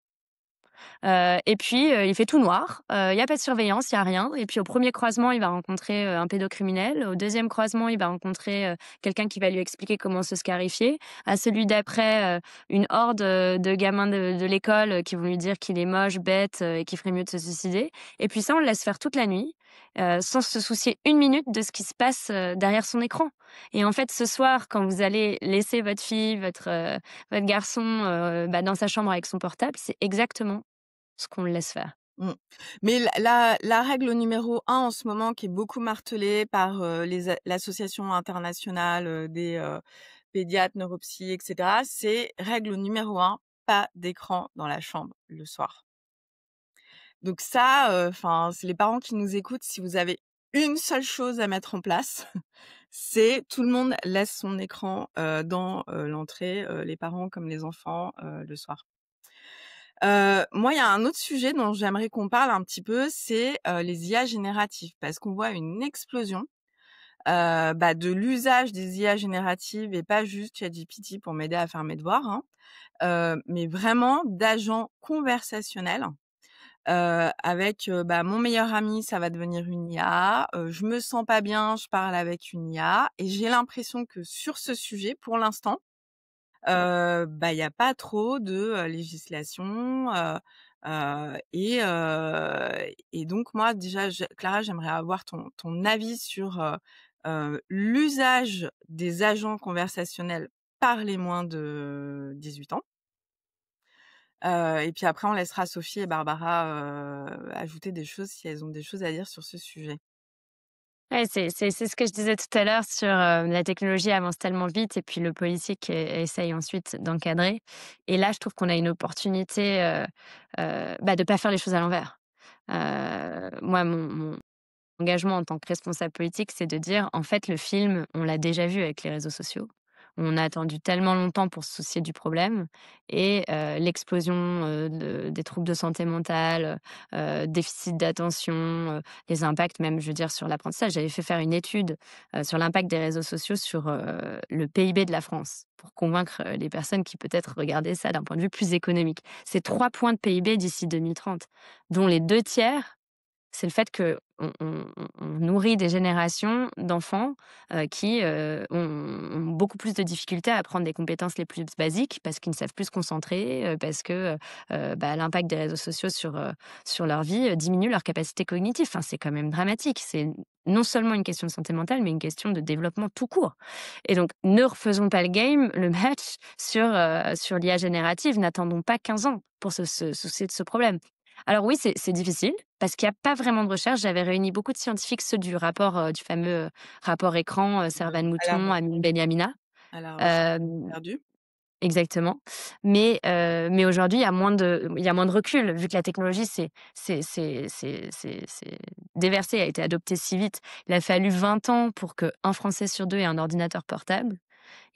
Et puis, il fait tout noir, il y a pas de surveillance, il y a rien et puis au premier croisement, il va rencontrer, un pédocriminel. Au deuxième croisement, il va rencontrer, quelqu'un qui va lui expliquer comment se scarifier. À celui d'après, une horde, de gamins de l'école, qui vont lui dire qu'il est moche, bête, et qu'il ferait mieux de se suicider et puis ça, on le laisse faire toute la nuit, sans se soucier une minute de ce qui se passe, derrière son écran et en fait, ce soir, quand vous allez laisser votre fille, votre garçon, dans sa chambre avec son portable, c'est exactement ce qu'on le laisse faire. Mmh. Mais la règle numéro un en ce moment, qui est beaucoup martelée par l'association internationale des pédiatres, neuropsy, etc., c'est règle numéro un: pas d'écran dans la chambre le soir. Donc ça, enfin, c'est les parents qui nous écoutent, si vous avez une seule chose à mettre en place, c'est tout le monde laisse son écran dans l'entrée, les parents comme les enfants, le soir. Moi, il y a un autre sujet dont j'aimerais qu'on parle un petit peu, c'est les IA génératives, parce qu'on voit une explosion de l'usage des IA génératives, et pas juste ChatGPT pour m'aider à faire mes devoirs, hein, mais vraiment d'agents conversationnels. Avec mon meilleur ami, ça va devenir une IA. Je me sens pas bien, je parle avec une IA, et j'ai l'impression que sur ce sujet, pour l'instant, il y a pas trop de législation. Et donc moi, déjà, Clara, j'aimerais avoir ton avis sur l'usage des agents conversationnels par les moins de 18 ans. Et puis après, on laissera Sophie et Barbara ajouter des choses si elles ont des choses à dire sur ce sujet. Ouais, c'est ce que je disais tout à l'heure sur, la technologie avance tellement vite et puis le politique essaye ensuite d'encadrer et là, je trouve qu'on a une opportunité, de pas faire les choses à l'envers. Moi, mon engagement en tant que responsable politique, c'est de dire: «En fait, le film, on l'a déjà vu avec les réseaux sociaux. On a attendu tellement longtemps pour se soucier du problème et l'explosion, des troubles de santé mentale, déficit d'attention, les impacts même, je veux dire, sur l'apprentissage». J'avais fait faire une étude, sur l'impact des réseaux sociaux sur, le PIB de la France pour convaincre, les personnes qui peut-être regardaient ça d'un point de vue plus économique. C'est 3 points de PIB d'ici 2030, dont les 2/3 c'est le fait qu'on nourrit des générations d'enfants, qui, ont beaucoup plus de difficultés à apprendre des compétences les plus basiques parce qu'ils ne savent plus se concentrer, parce que, l'impact des réseaux sociaux sur leur vie, diminue leur capacité cognitive. Enfin, c'est quand même dramatique. C'est non seulement une question de santé mentale, mais une question de développement tout court et donc ne refaisons pas le match sur l'IA générative. N'attendons pas 15 ans pour se soucier de ce problème. Alors oui, c'est difficile parce qu'il y a pas vraiment de recherche. J'avais réuni beaucoup de scientifiques, ceux du rapport, du fameux, rapport écran, Mmh. Servan-Mouton, Amine Benhamina. À la recherche Hem perdue. Exactement. Mais aujourd'hui, il y a moins de recul, vu que la technologie c'est déversé, a été adoptée si vite. Il a fallu 20 ans pour qu'un Français sur 2 ait un ordinateur portable.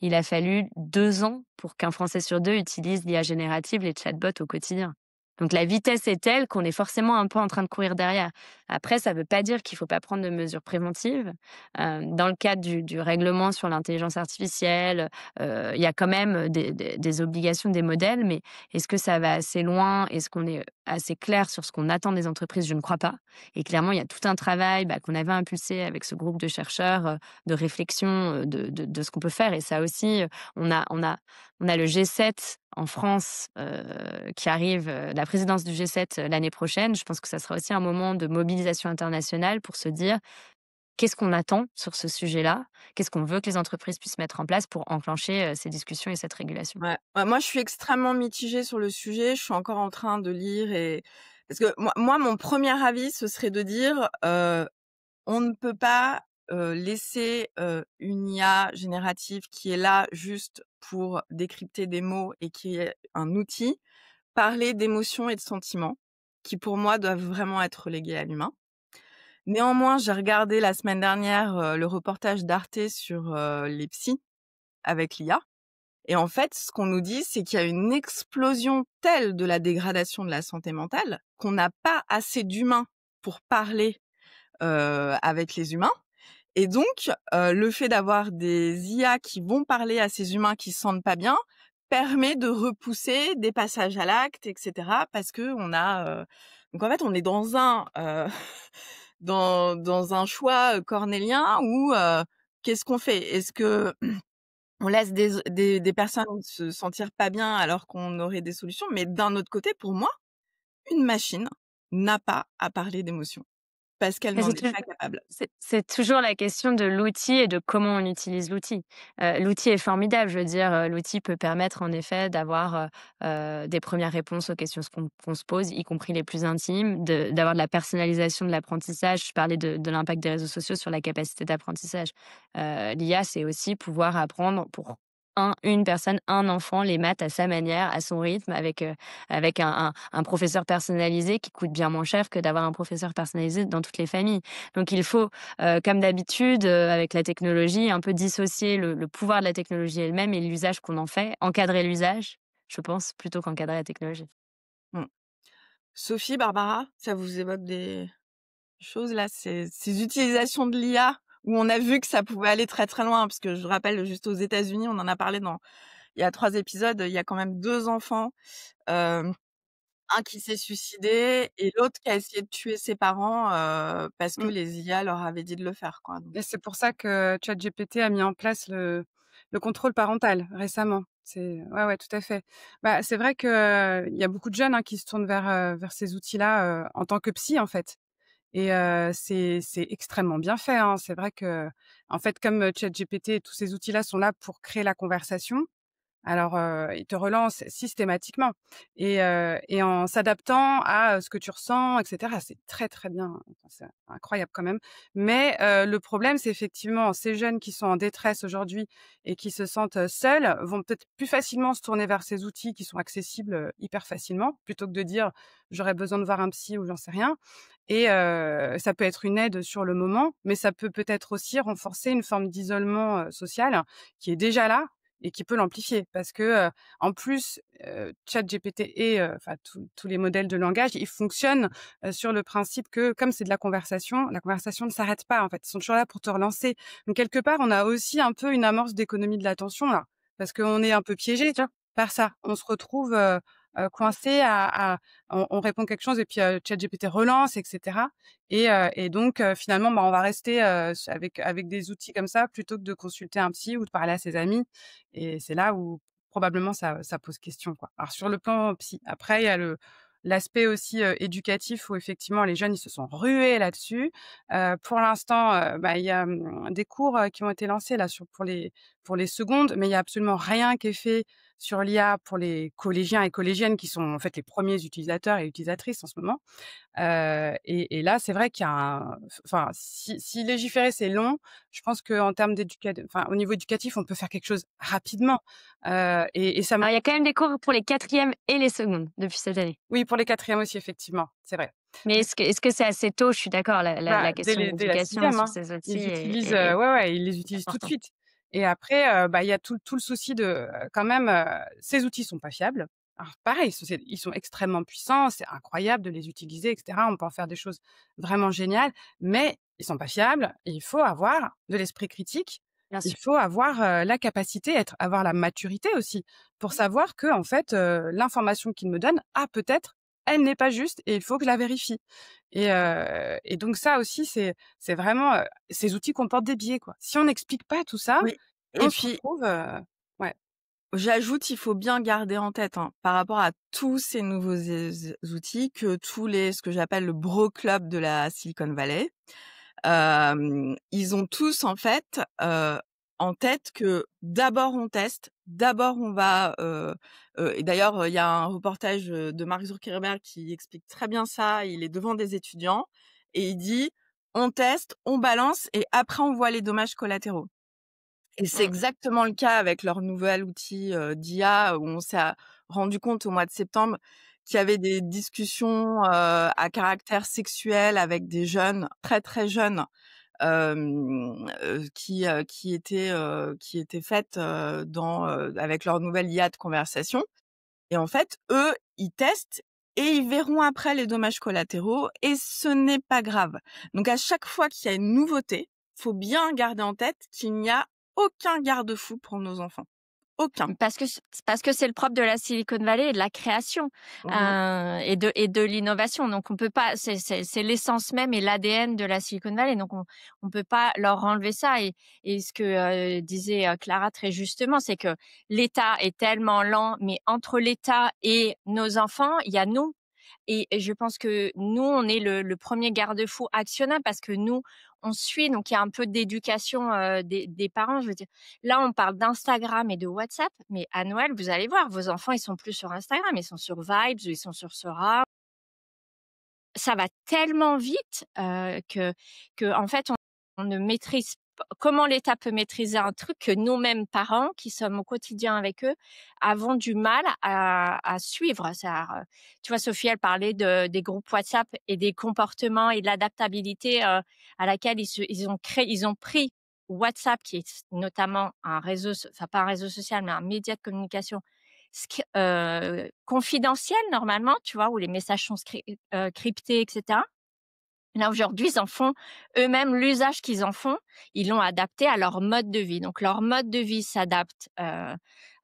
Il a fallu 2 ans pour qu'un Français sur 2 utilise l'IA générative, les chatbots au quotidien. Donc la vitesse est telle qu'on est forcément un peu en train de courir derrière. Après, ça ne veut pas dire qu'il ne faut pas prendre de mesures préventives. Dans le cadre du règlement sur l'intelligence artificielle, il y a quand même des obligations, des modèles, mais est-ce que ça va assez loin? Est-ce qu'on est assez clair sur ce qu'on attend des entreprises? Je ne crois pas. Et clairement, il y a tout un travail, qu'on avait impulsé avec ce groupe de chercheurs, de réflexion, de ce qu'on peut faire. Et ça aussi, on a le G7 en France, qui arrive, la présidence du G7, l'année prochaine. Je pense que ça sera aussi un moment de mobilisation internationale pour se dire: «Qu'est-ce qu'on attend sur ce sujet-là? Qu'est-ce qu'on veut que les entreprises puissent mettre en place pour enclencher, ces discussions et cette régulation?» Ouais. Ouais, moi, je suis extrêmement mitigée sur le sujet. Je suis encore en train de lire et parce que moi, mon premier avis, ce serait de dire, on ne peut pas, laisser, une IA générative qui est là juste pour décrypter des mots et qui est un outil, parler d'émotions et de sentiments qui, pour moi, doivent vraiment être relégués à l'humain. Néanmoins, j'ai regardé la semaine dernière, le reportage d'Arte sur, les psys avec l'IA et en fait, ce qu'on nous dit, c'est qu'il y a une explosion telle de la dégradation de la santé mentale qu'on n'a pas assez d'humains pour parler, avec les humains et donc le fait d'avoir des IA qui vont parler à ces humains qui se sentent pas bien, permet de repousser des passages à l'acte et cetera parce qu'on a, donc en fait, on est dans un, dans un choix, cornélien où, qu'est-ce qu'on fait? Est-ce que on laisse des personnes se sentir pas bien alors qu'on aurait des solutions? Mais d'un autre côté, pour moi, une machine n'a pas à parler d'émotions parce qu'elle Mais n'en c'est est touj pas capable. c'est toujours la question de l'outil et de comment on utilise l'outil. L'outil est formidable, je veux dire, l'outil peut permettre en effet d'avoir, des premières réponses aux questions qu'on se pose, y compris les plus intimes, d'avoir de la personnalisation de l'apprentissage. Je parlais de l'impact des réseaux sociaux sur la capacité d'apprentissage. L'IA, c'est aussi pouvoir apprendre pour une personne, un enfant, les maths à sa manière, à son rythme, avec un professeur personnalisé qui coûte bien moins cher que d'avoir un professeur personnalisé dans toutes les familles. Donc il faut, comme d'habitude, avec la technologie, un peu dissocier le pouvoir de la technologie elle-même et l'usage qu'on en fait, encadrer l'usage, je pense, plutôt qu'encadrer la technologie. Mmh. Sophie, Barbara, ça vous évoque des choses là, ces utilisations de l'IA où on a vu que ça pouvait aller très, très loin? Parce que je rappelle juste aux États-Unis, on en a parlé il y a 3 épisodes, il y a quand même 2 enfants, hem, un qui s'est suicidé et l'autre qui a essayé de tuer ses parents, parce que Mmh. les IA leur avaient dit de le faire, quoi, donc Et c'est pour ça que ChatGPT a mis en place le contrôle parental récemment. C'est ouais, ouais, tout à fait. Bah, c'est vrai que, il y a beaucoup de jeunes, hein, qui se tournent vers ces outils-là, en tant que psy, en fait. Et c'est extrêmement bien fait, hein. C'est vrai qu'en fait, comme, ChatGPT et tous ces outils-là sont là pour créer la conversation, alors, il te relance systématiquement et en s'adaptant à, ce que tu ressens et cetera. C'est très, très bien. Enfin, c'est incroyable quand même. Mais, le problème, c'est effectivement ces jeunes qui sont en détresse aujourd'hui et qui se sentent, seuls, vont peut-être plus facilement se tourner vers ces outils qui sont accessibles, hyper facilement, plutôt que de dire: «J'aurais besoin de voir un psy» ou j'en sais rien et ça peut être une aide sur le moment, mais ça peut peut-être aussi renforcer une forme d'isolement, social qui est déjà là et qui peut l'amplifier parce que, en plus, ChatGPT et enfin tous les modèles de langage, ils fonctionnent, sur le principe que comme c'est de la conversation ne s'arrête pas en fait. Ils sont toujours là pour te relancer. Donc quelque part, on a aussi un peu une amorce d'économie de l'attention là, parce qu'on est un peu piégé Sûr. par ça. On se retrouve, coincé on répond quelque chose et puis, ChatGPT relance et cetera et donc finalement, bah, on va rester, avec des outils comme ça plutôt que de consulter un psy ou de parler à ses amis et c'est là où probablement ça pose question, quoi. Alors sur le plan psy, après il y a l'aspect aussi, éducatif où effectivement les jeunes, ils se sont rués là-dessus. Pour l'instant, bah, il y a, des cours, qui ont été lancés là pour les secondes, mais il y a absolument rien qui est fait sur l'IA pour les collégiens et collégiennes qui sont en fait les premiers utilisateurs et utilisatrices en ce moment. Et là, c'est vrai qu'il y a enfin, si légiférer c'est long, je pense qu'en termes enfin, au niveau éducatif, on peut faire quelque chose rapidement. Et ça Alors, il y a quand même des cours pour les quatrièmes et les secondes depuis cette année. Oui, pour les quatrièmes aussi, effectivement, c'est vrai. Mais est-ce que c'est assez tôt? Je suis d'accord, la Dès question de dès la l'éducation sixième, sur hein. ces outils Ils utilisent, est ouais, ils les utilisent tout de important. suite. Et après, il y a tout le souci de, quand même, ces outils sont pas fiables. Alors pareil, ils sont extrêmement puissants, c'est incroyable de les utiliser et cetera. On peut en faire des choses vraiment géniales, mais ils sont pas fiables et il faut avoir de l'esprit critique. Bien Il sûr. faut avoir, la capacité, avoir la maturité aussi pour savoir que en fait, l'information qu'ils me donnent, peut-être, elle n'est pas juste et il faut que je la vérifie. Et donc ça aussi, c'est vraiment, ces outils comportent des biais, quoi. Si on n'explique pas tout ça, Oui, et on se puis retrouve, ouais. j'ajoute, il faut bien garder en tête, hein, par rapport à tous ces nouveaux outils, que tous les ce que j'appelle le bro club de la Silicon Valley, ils ont tous en fait, en tête que d'abord on teste, d'abord on va, et d'ailleurs, il y a un reportage, de Mark Zuckerberg qui explique très bien ça. Il est devant des étudiants et il dit: «On teste, on balance et après on voit les dommages collatéraux». Et c'est Mmh. exactement le cas avec leur nouvel outil, d'IA, où on s'est rendu compte au mois de septembre qu'il y avait des discussions, à caractère sexuel avec des jeunes, très, très jeunes, qui étaient faites, avec leur nouvelle IA de conversation. Et en fait, eux, ils testent et ils verront après les dommages collatéraux et ce n'est pas grave. Donc à chaque fois qu'il y a une nouveauté, faut bien garder en tête qu'il n'y a aucun garde-fou pour nos enfants. Aucun. Parce que c'est le propre de la Silicon Valley et de la création, Mmh. et de l'innovation. Donc on peut pas, c'est l'essence même et l'ADN de la Silicon Valley. Donc on peut pas leur enlever ça. Et ce que disait Clara très justement, c'est que l'État est tellement lent, mais entre l'État et nos enfants, il y a nous. Et je pense que nous, on est le premier garde-fou actionnable parce que nous, on suit. Donc il y a un peu d'éducation des parents. Je veux dire, là, on parle d'Instagram et de WhatsApp, mais à Noël, vous allez voir, vos enfants, ils sont plus sur Instagram, ils sont sur Vibes ou ils sont sur Sora. Ça va tellement vite que en fait, on ne maîtrise pas. Comment l'État peut maîtriser un truc que nous-mêmes parents, qui sommes au quotidien avec eux, avons du mal à suivre. Tu vois, Sophie, elle parlait des groupes WhatsApp et des comportements et de l'adaptabilité à laquelle ils ont pris WhatsApp, qui est notamment un réseau, enfin pas un réseau social, mais un média de communication confidentiel normalement, tu vois, où les messages sont cryptés, etc. Là, aujourd'hui, ils en font eux-mêmes l'usage qu'ils en font, ils l'ont adapté à leur mode de vie. Donc, leur mode de vie s'adapte à,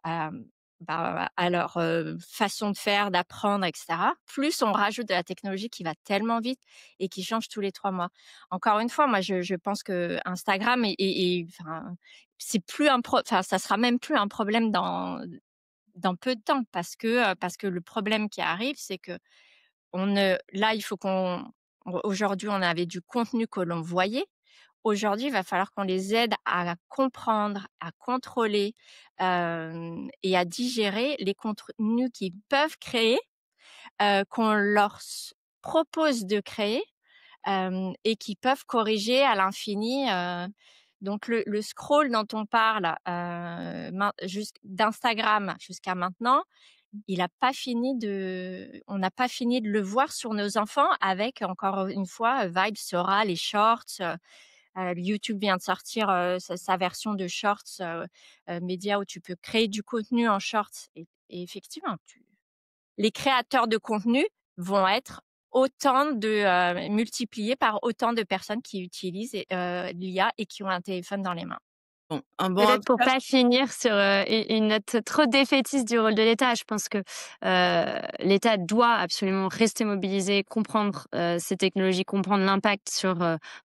à leur façon de faire, d'apprendre, etc. Plus on rajoute de la technologie qui va tellement vite et qui change tous les 3 mois. Encore une fois, moi, je pense que Instagram enfin, c'est plus enfin, ça sera même plus un problème dans peu de temps parce que le problème qui arrive, c'est que là, il faut aujourd'hui, on avait du contenu que l'on voyait. Aujourd'hui, il va falloir qu'on les aide à comprendre, à contrôler, et à digérer les contenus qu'ils peuvent créer, qu'on leur propose de créer, et qui peuvent corriger à l'infini. Donc le scroll dont on parle, d'Instagram jusqu'à maintenant, on n'a pas fini de le voir sur nos enfants avec, encore une fois, Vibes sera les shorts. YouTube vient de sortir sa version de shorts, média où tu peux créer du contenu en shorts. Et effectivement, les créateurs de contenu vont être multipliés par autant de personnes qui utilisent l'IA et qui ont un téléphone dans les mains. Bon, un bon Peut-être pour pas finir sur une note trop défaitiste du rôle de l'État, je pense que l'État doit absolument rester mobilisé, comprendre ces technologies, comprendre l'impact sur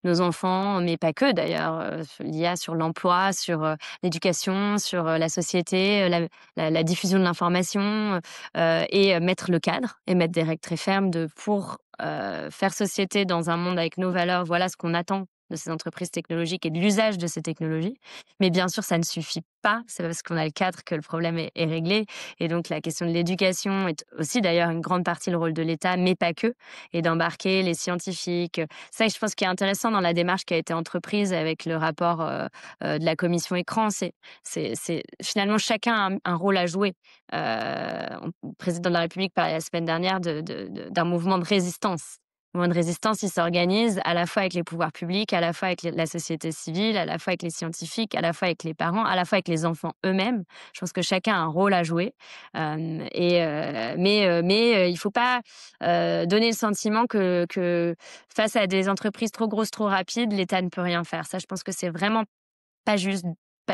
nos enfants, mais pas que d'ailleurs, l'IA sur l'emploi, sur l'éducation, sur la société, la diffusion de l'information, et mettre le cadre et mettre des règles très fermes pour faire société dans un monde avec nos valeurs. Voilà ce qu'on attend de ces entreprises technologiques et de l'usage de ces technologies. Mais bien sûr, ça ne suffit pas. C'est pas parce qu'on a le cadre que le problème est réglé. Et donc, la question de l'éducation est aussi d'ailleurs une grande partie le rôle de l'État, mais pas que, et d'embarquer les scientifiques. Ça, je pense, qui est intéressant dans la démarche qui a été entreprise avec le rapport de la commission écran, c'est finalement chacun a un rôle à jouer. Le président de la République parlait la semaine dernière d'un mouvement de résistance. Le mouvement de résistance, il s'organise à la fois avec les pouvoirs publics, à la fois avec la société civile, à la fois avec les scientifiques, à la fois avec les parents, à la fois avec les enfants eux-mêmes. Je pense que chacun a un rôle à jouer. Mais il ne faut pas donner le sentiment que face à des entreprises trop grosses, trop rapides, l'État ne peut rien faire. Ça, je pense que c'est vraiment pas juste,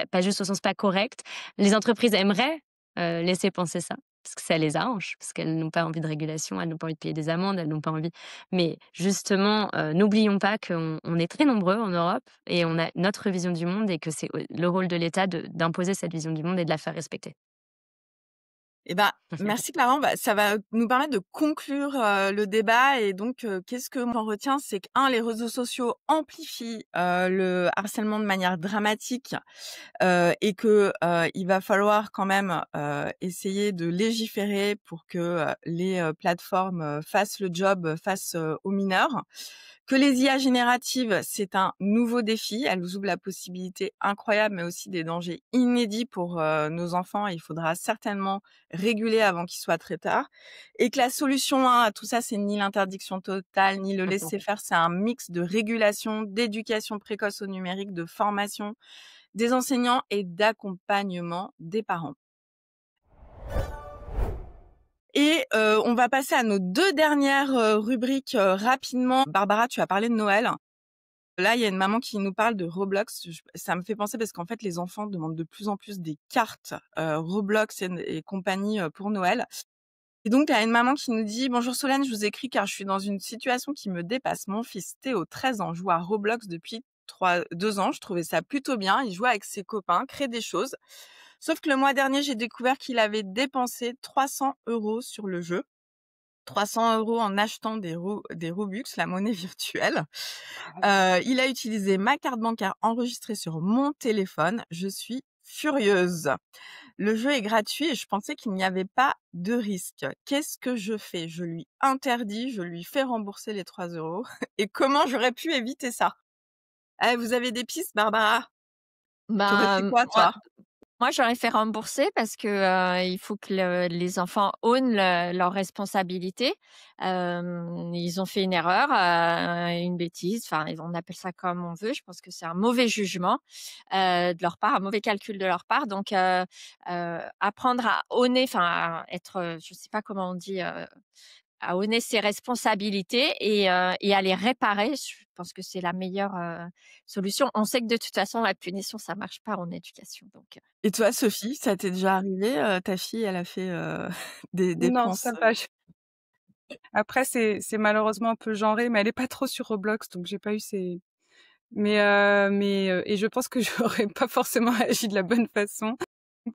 pas juste au sens pas correct. Les entreprises aimeraient laisser penser ça, parce que ça les arrange, parce qu'elles n'ont pas envie de régulation, elles n'ont pas envie de payer des amendes, elles n'ont pas envie. Mais justement, n'oublions pas qu'on est très nombreux en Europe et on a notre vision du monde et que c'est le rôle de l'État d'imposer cette vision du monde et de la faire respecter. Eh ben, merci Clara. Ça va nous permettre de conclure le débat. Et donc, qu'est-ce que j'en retiens? C'est les réseaux sociaux amplifient le harcèlement de manière dramatique et que il va falloir quand même essayer de légiférer pour que les plateformes fassent le job face aux mineurs. Que les IA génératives, c'est un nouveau défi. Elles nous ouvrent la possibilité incroyable, mais aussi des dangers inédits pour nos enfants. Il faudra certainement réguler avant qu'il soit très tard. Et que la solution à tout ça, c'est ni l'interdiction totale, ni le laisser-faire. C'est un mix de régulation, d'éducation précoce au numérique, de formation des enseignants et d'accompagnement des parents. Et on va passer à nos 2 dernières rubriques rapidement. Barbara, tu as parlé de Noël. Là, il y a une maman qui nous parle de Roblox. Ça me fait penser parce qu'en fait, les enfants demandent de plus en plus des cartes Roblox et compagnie pour Noël. Et donc, il y a une maman qui nous dit « Bonjour Solène, je vous écris car je suis dans une situation qui me dépasse. Mon fils Théo, 13 ans, joue à Roblox depuis 2 ans. Je trouvais ça plutôt bien. Il joue avec ses copains, crée des choses. Sauf que le mois dernier, j'ai découvert qu'il avait dépensé 300 € sur le jeu. 300 € en achetant des Robux, la monnaie virtuelle. Il a utilisé ma carte bancaire enregistrée sur mon téléphone. Je suis furieuse. Le jeu est gratuit et je pensais qu'il n'y avait pas de risque. Qu'est-ce que je fais? Je lui interdis, je lui fais rembourser les 3 €. Et comment j'aurais pu éviter ça? Vous avez des pistes, Barbara? T'aurais fait quoi, toi? Moi, j'aurais fait rembourser parce que il faut que les enfants own leurs responsabilités. Ils ont fait une erreur, une bêtise, enfin, on appelle ça comme on veut. Je pense que c'est un mauvais jugement de leur part, un mauvais calcul de leur part. Donc, apprendre à owner, enfin, à être, je sais pas comment on dit, à owner ses responsabilités et à les réparer. Je pense que c'est la meilleure solution. On sait que de toute façon, la punition, ça marche pas en éducation. Donc, Et toi, Sophie, ça t'est déjà arrivé? Ta fille, elle a fait des Non, dépenses ça va. Après, c'est malheureusement un peu genré, mais elle est pas trop sur Roblox, donc j'ai pas eu ces. Et je pense que j'aurais pas forcément agi de la bonne façon.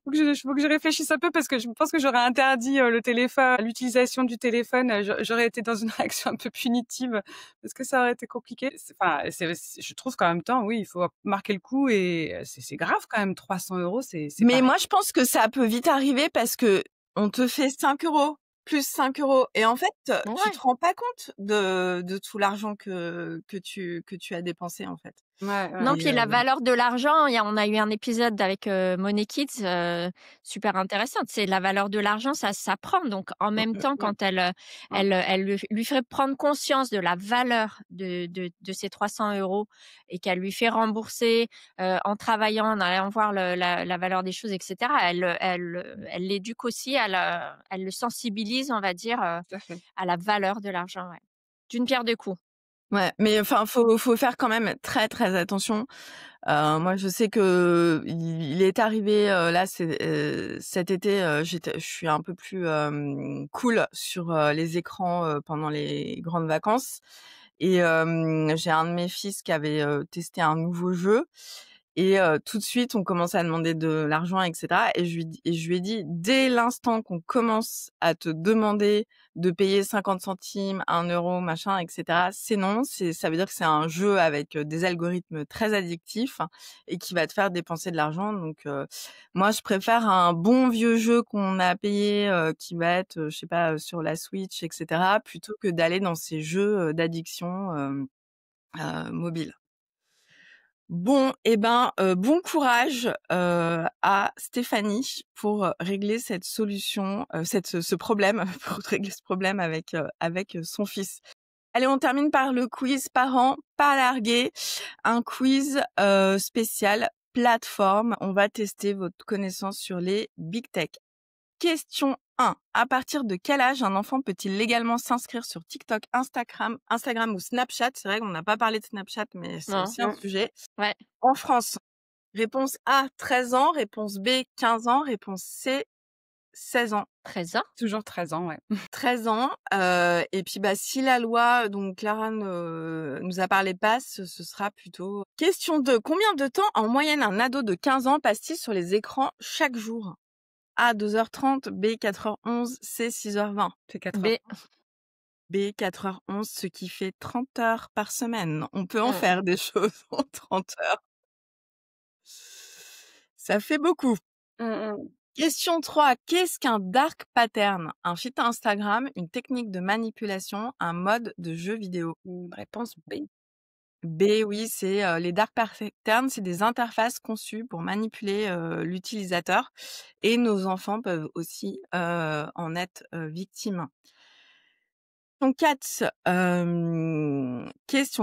Faut que je réfléchisse un peu parce que je pense que j'aurais interdit le téléphone, l'utilisation du téléphone. J'aurais été dans une réaction un peu punitive parce que ça aurait été compliqué. Je trouve qu'en même temps, oui, il faut marquer le coup et c'est grave quand même. 300 €, c'est Mais pas moi, je pense que ça peut vite arriver parce que on te fait 5 € plus 5 € et en fait, tu ouais. te rends pas compte de tout l'argent que tu as dépensé, en fait. Ouais, Non, Et puis la valeur de l'argent, on a eu un épisode avec Money Kids super intéressant. C'est la valeur de l'argent, ça s'apprend. Donc, en même temps, quand elle lui ferait prendre conscience de la valeur de ces 300 € et qu'elle lui fait rembourser en travaillant, en allant voir la valeur des choses, etc., elle l'éduque aussi, elle le sensibilise, on va dire, tout à fait. à la valeur de l'argent. Ouais. D'une pierre deux coups. ouais, mais enfin, faut faire quand même très, très attention. Moi, je sais que il est arrivé, là, cet été, je suis un peu plus cool sur les écrans pendant les grandes vacances et j'ai un de mes fils qui avait testé un nouveau jeu Et tout de suite, on commence à demander de l'argent, etc. Et je lui ai dit, dès l'instant qu'on commence à te demander de payer 50 centimes, 1 euro, machin, etc., c'est non. Ça veut dire que c'est un jeu avec des algorithmes très addictifs et qui va te faire dépenser de l'argent. Donc, moi, je préfère un bon vieux jeu qu'on a payé, qui va être, je sais pas, sur la Switch, etc., plutôt que d'aller dans ces jeux d'addiction mobile. Bon, bon courage à Stéphanie pour régler cette solution, ce problème, pour régler ce problème avec son fils. Allez, on termine par le quiz parents pas largués, un quiz spécial plateforme. On va tester votre connaissance sur les big tech. Question 1. À partir de quel âge un enfant peut-il légalement s'inscrire sur TikTok, Instagram ou Snapchat? C'est vrai qu'on n'a pas parlé de Snapchat, mais c'est aussi un sujet. Ouais. En France, réponse A, 13 ans. Réponse B, 15 ans. Réponse C, 16 ans. 13 ans. Toujours 13 ans, ouais. 13 ans. Et puis, si la loi dont Clara nous a parlé passe, ce sera plutôt... Question 2. Combien de temps, en moyenne, un ado de 15 ans passe-t-il sur les écrans chaque jour? A, 2h30, B, 4h11, C, 6h20. C'est 4 B. heures. B, 4h11, ce qui fait 30 heures par semaine. On peut en faire des choses en 30 heures. Ça fait beaucoup. Question 3. Qu'est-ce qu'un dark pattern? Un feed Instagram, une technique de manipulation, un mode de jeu vidéo? Réponse B. B, oui, c'est les dark patterns, c'est des interfaces conçues pour manipuler l'utilisateur et nos enfants peuvent aussi en être victimes. Question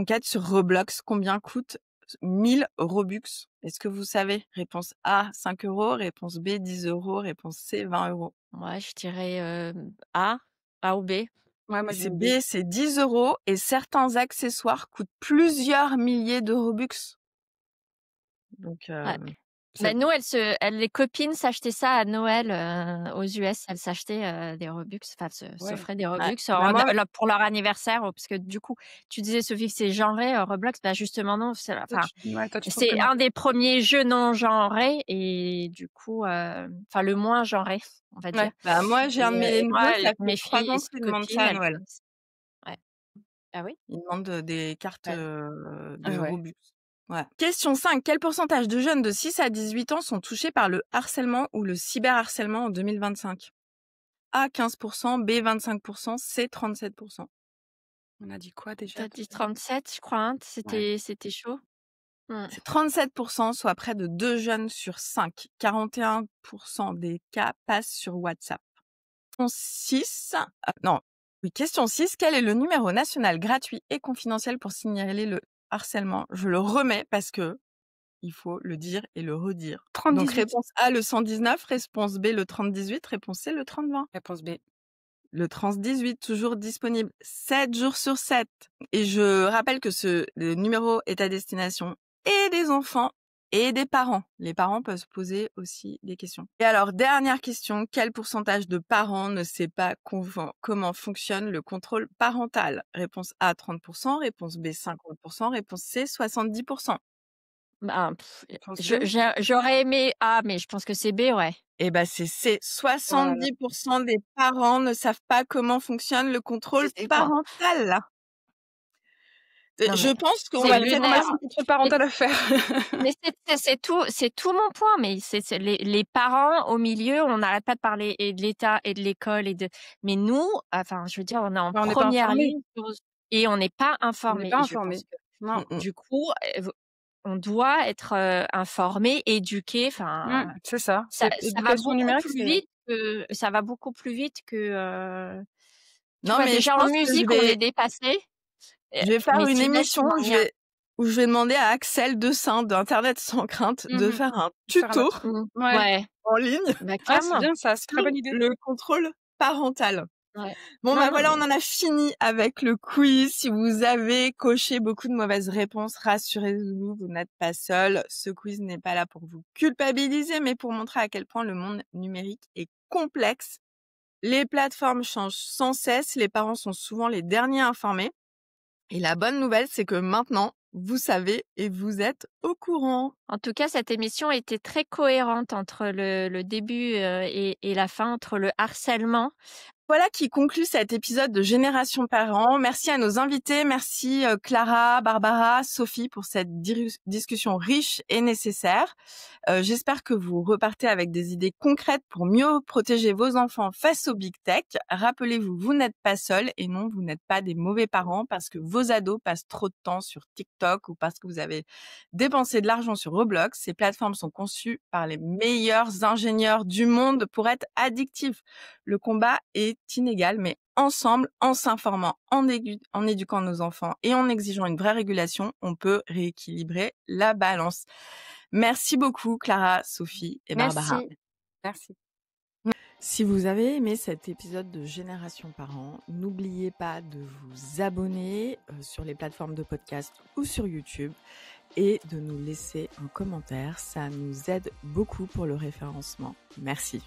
4 sur Roblox. Combien coûte 1000 Robux? Est-ce que vous savez? Réponse A, 5 euros. Réponse B, 10 euros. Réponse C, 20 euros. Ouais, je dirais A ou B. Ouais, moi, C'est B, c'est 10 euros et certains accessoires coûtent plusieurs milliers de Robux. Donc, nous, les copines s'achetaient ça à Noël aux US. Elles s'achetaient des Robux, enfin, s'offraient des Robux pour leur anniversaire. Parce que du coup, tu disais, Sophie, que c'est genré, Roblox. Justement, non. C'est un des premiers jeux non genrés et du coup, le moins genré, on va dire. Moi, j'ai un de mes neveux, ça fait mes 3 ans qu'il demande ça à Noël. Ouais. Ah oui? Il demande des cartes de Ouais. Robux. Ouais. Question 5. Quel pourcentage de jeunes de 6 à 18 ans sont touchés par le harcèlement ou le cyberharcèlement en 2025? A, 15%, B, 25%, C, 37%. On a dit quoi déjà? T'as dit 37, je crois. Hein, c'était chaud. C'est 37%, soit près de 2 jeunes sur 5. 41% des cas passent sur WhatsApp. Question 6. Quel est le numéro national gratuit et confidentiel pour signaler le harcèlement? Je le remets parce que il faut le dire et le redire. 30-18. Donc, réponse A, le 119. Réponse B, le 30-18. Réponse C, le 30-20. Réponse B. Le 30-18, toujours disponible 7 jours sur 7. Et je rappelle que le numéro est à destination et des enfants et des parents. Les parents peuvent se poser aussi des questions. Et alors, dernière question, quel pourcentage de parents ne sait pas comment fonctionne le contrôle parental? Réponse A, 30%, réponse B, 50%, réponse C, 70%. J'aurais aimé A, mais je pense que c'est B, ouais. C'est C. 70% des parents ne savent pas comment fonctionne le contrôle parental. Je pense qu'on va peut-être un contrôle parental à faire. Mais c'est tout mon point. Mais c'est les parents au milieu, on n'arrête pas de parler et de l'État et de l'école mais nous, je veux dire, on est en première ligne et on n'est pas informés. Non. Du coup, on doit être informé, éduqué. C'est ça. Ça va beaucoup plus vite que. Non, mais déjà en musique, on est dépassé. Je vais faire une émission où je vais demander à Axel Dessin d'Internet sans crainte de faire un tuto en ligne. C'est bien ça, c'est une très bonne idée. Le contrôle parental. Ouais. Voilà, on en a fini avec le quiz. Si vous avez coché beaucoup de mauvaises réponses, rassurez-vous, vous n'êtes pas seul. Ce quiz n'est pas là pour vous culpabiliser, mais pour montrer à quel point le monde numérique est complexe. Les plateformes changent sans cesse, les parents sont souvent les derniers informés. Et la bonne nouvelle, c'est que maintenant, vous savez et vous êtes au courant. En tout cas, cette émission était très cohérente entre le début et la fin, entre le harcèlement. Voilà qui conclut cet épisode de Génération Parents. Merci à nos invités, merci Clara, Barbara, Sophie pour cette discussion riche et nécessaire. J'espère que vous repartez avec des idées concrètes pour mieux protéger vos enfants face au Big Tech. Rappelez-vous, vous n'êtes pas seuls et non, vous n'êtes pas des mauvais parents parce que vos ados passent trop de temps sur TikTok ou parce que vous avez dépensé de l'argent sur Roblox. Ces plateformes sont conçues par les meilleurs ingénieurs du monde pour être addictives. Le combat est inégal, mais ensemble, en s'informant, en éduquant nos enfants et en exigeant une vraie régulation, on peut rééquilibrer la balance. Merci beaucoup, Clara, Sophie et Barbara. Merci. Si vous avez aimé cet épisode de Génération Parents, n'oubliez pas de vous abonner sur les plateformes de podcast ou sur YouTube et de nous laisser un commentaire. Ça nous aide beaucoup pour le référencement. Merci.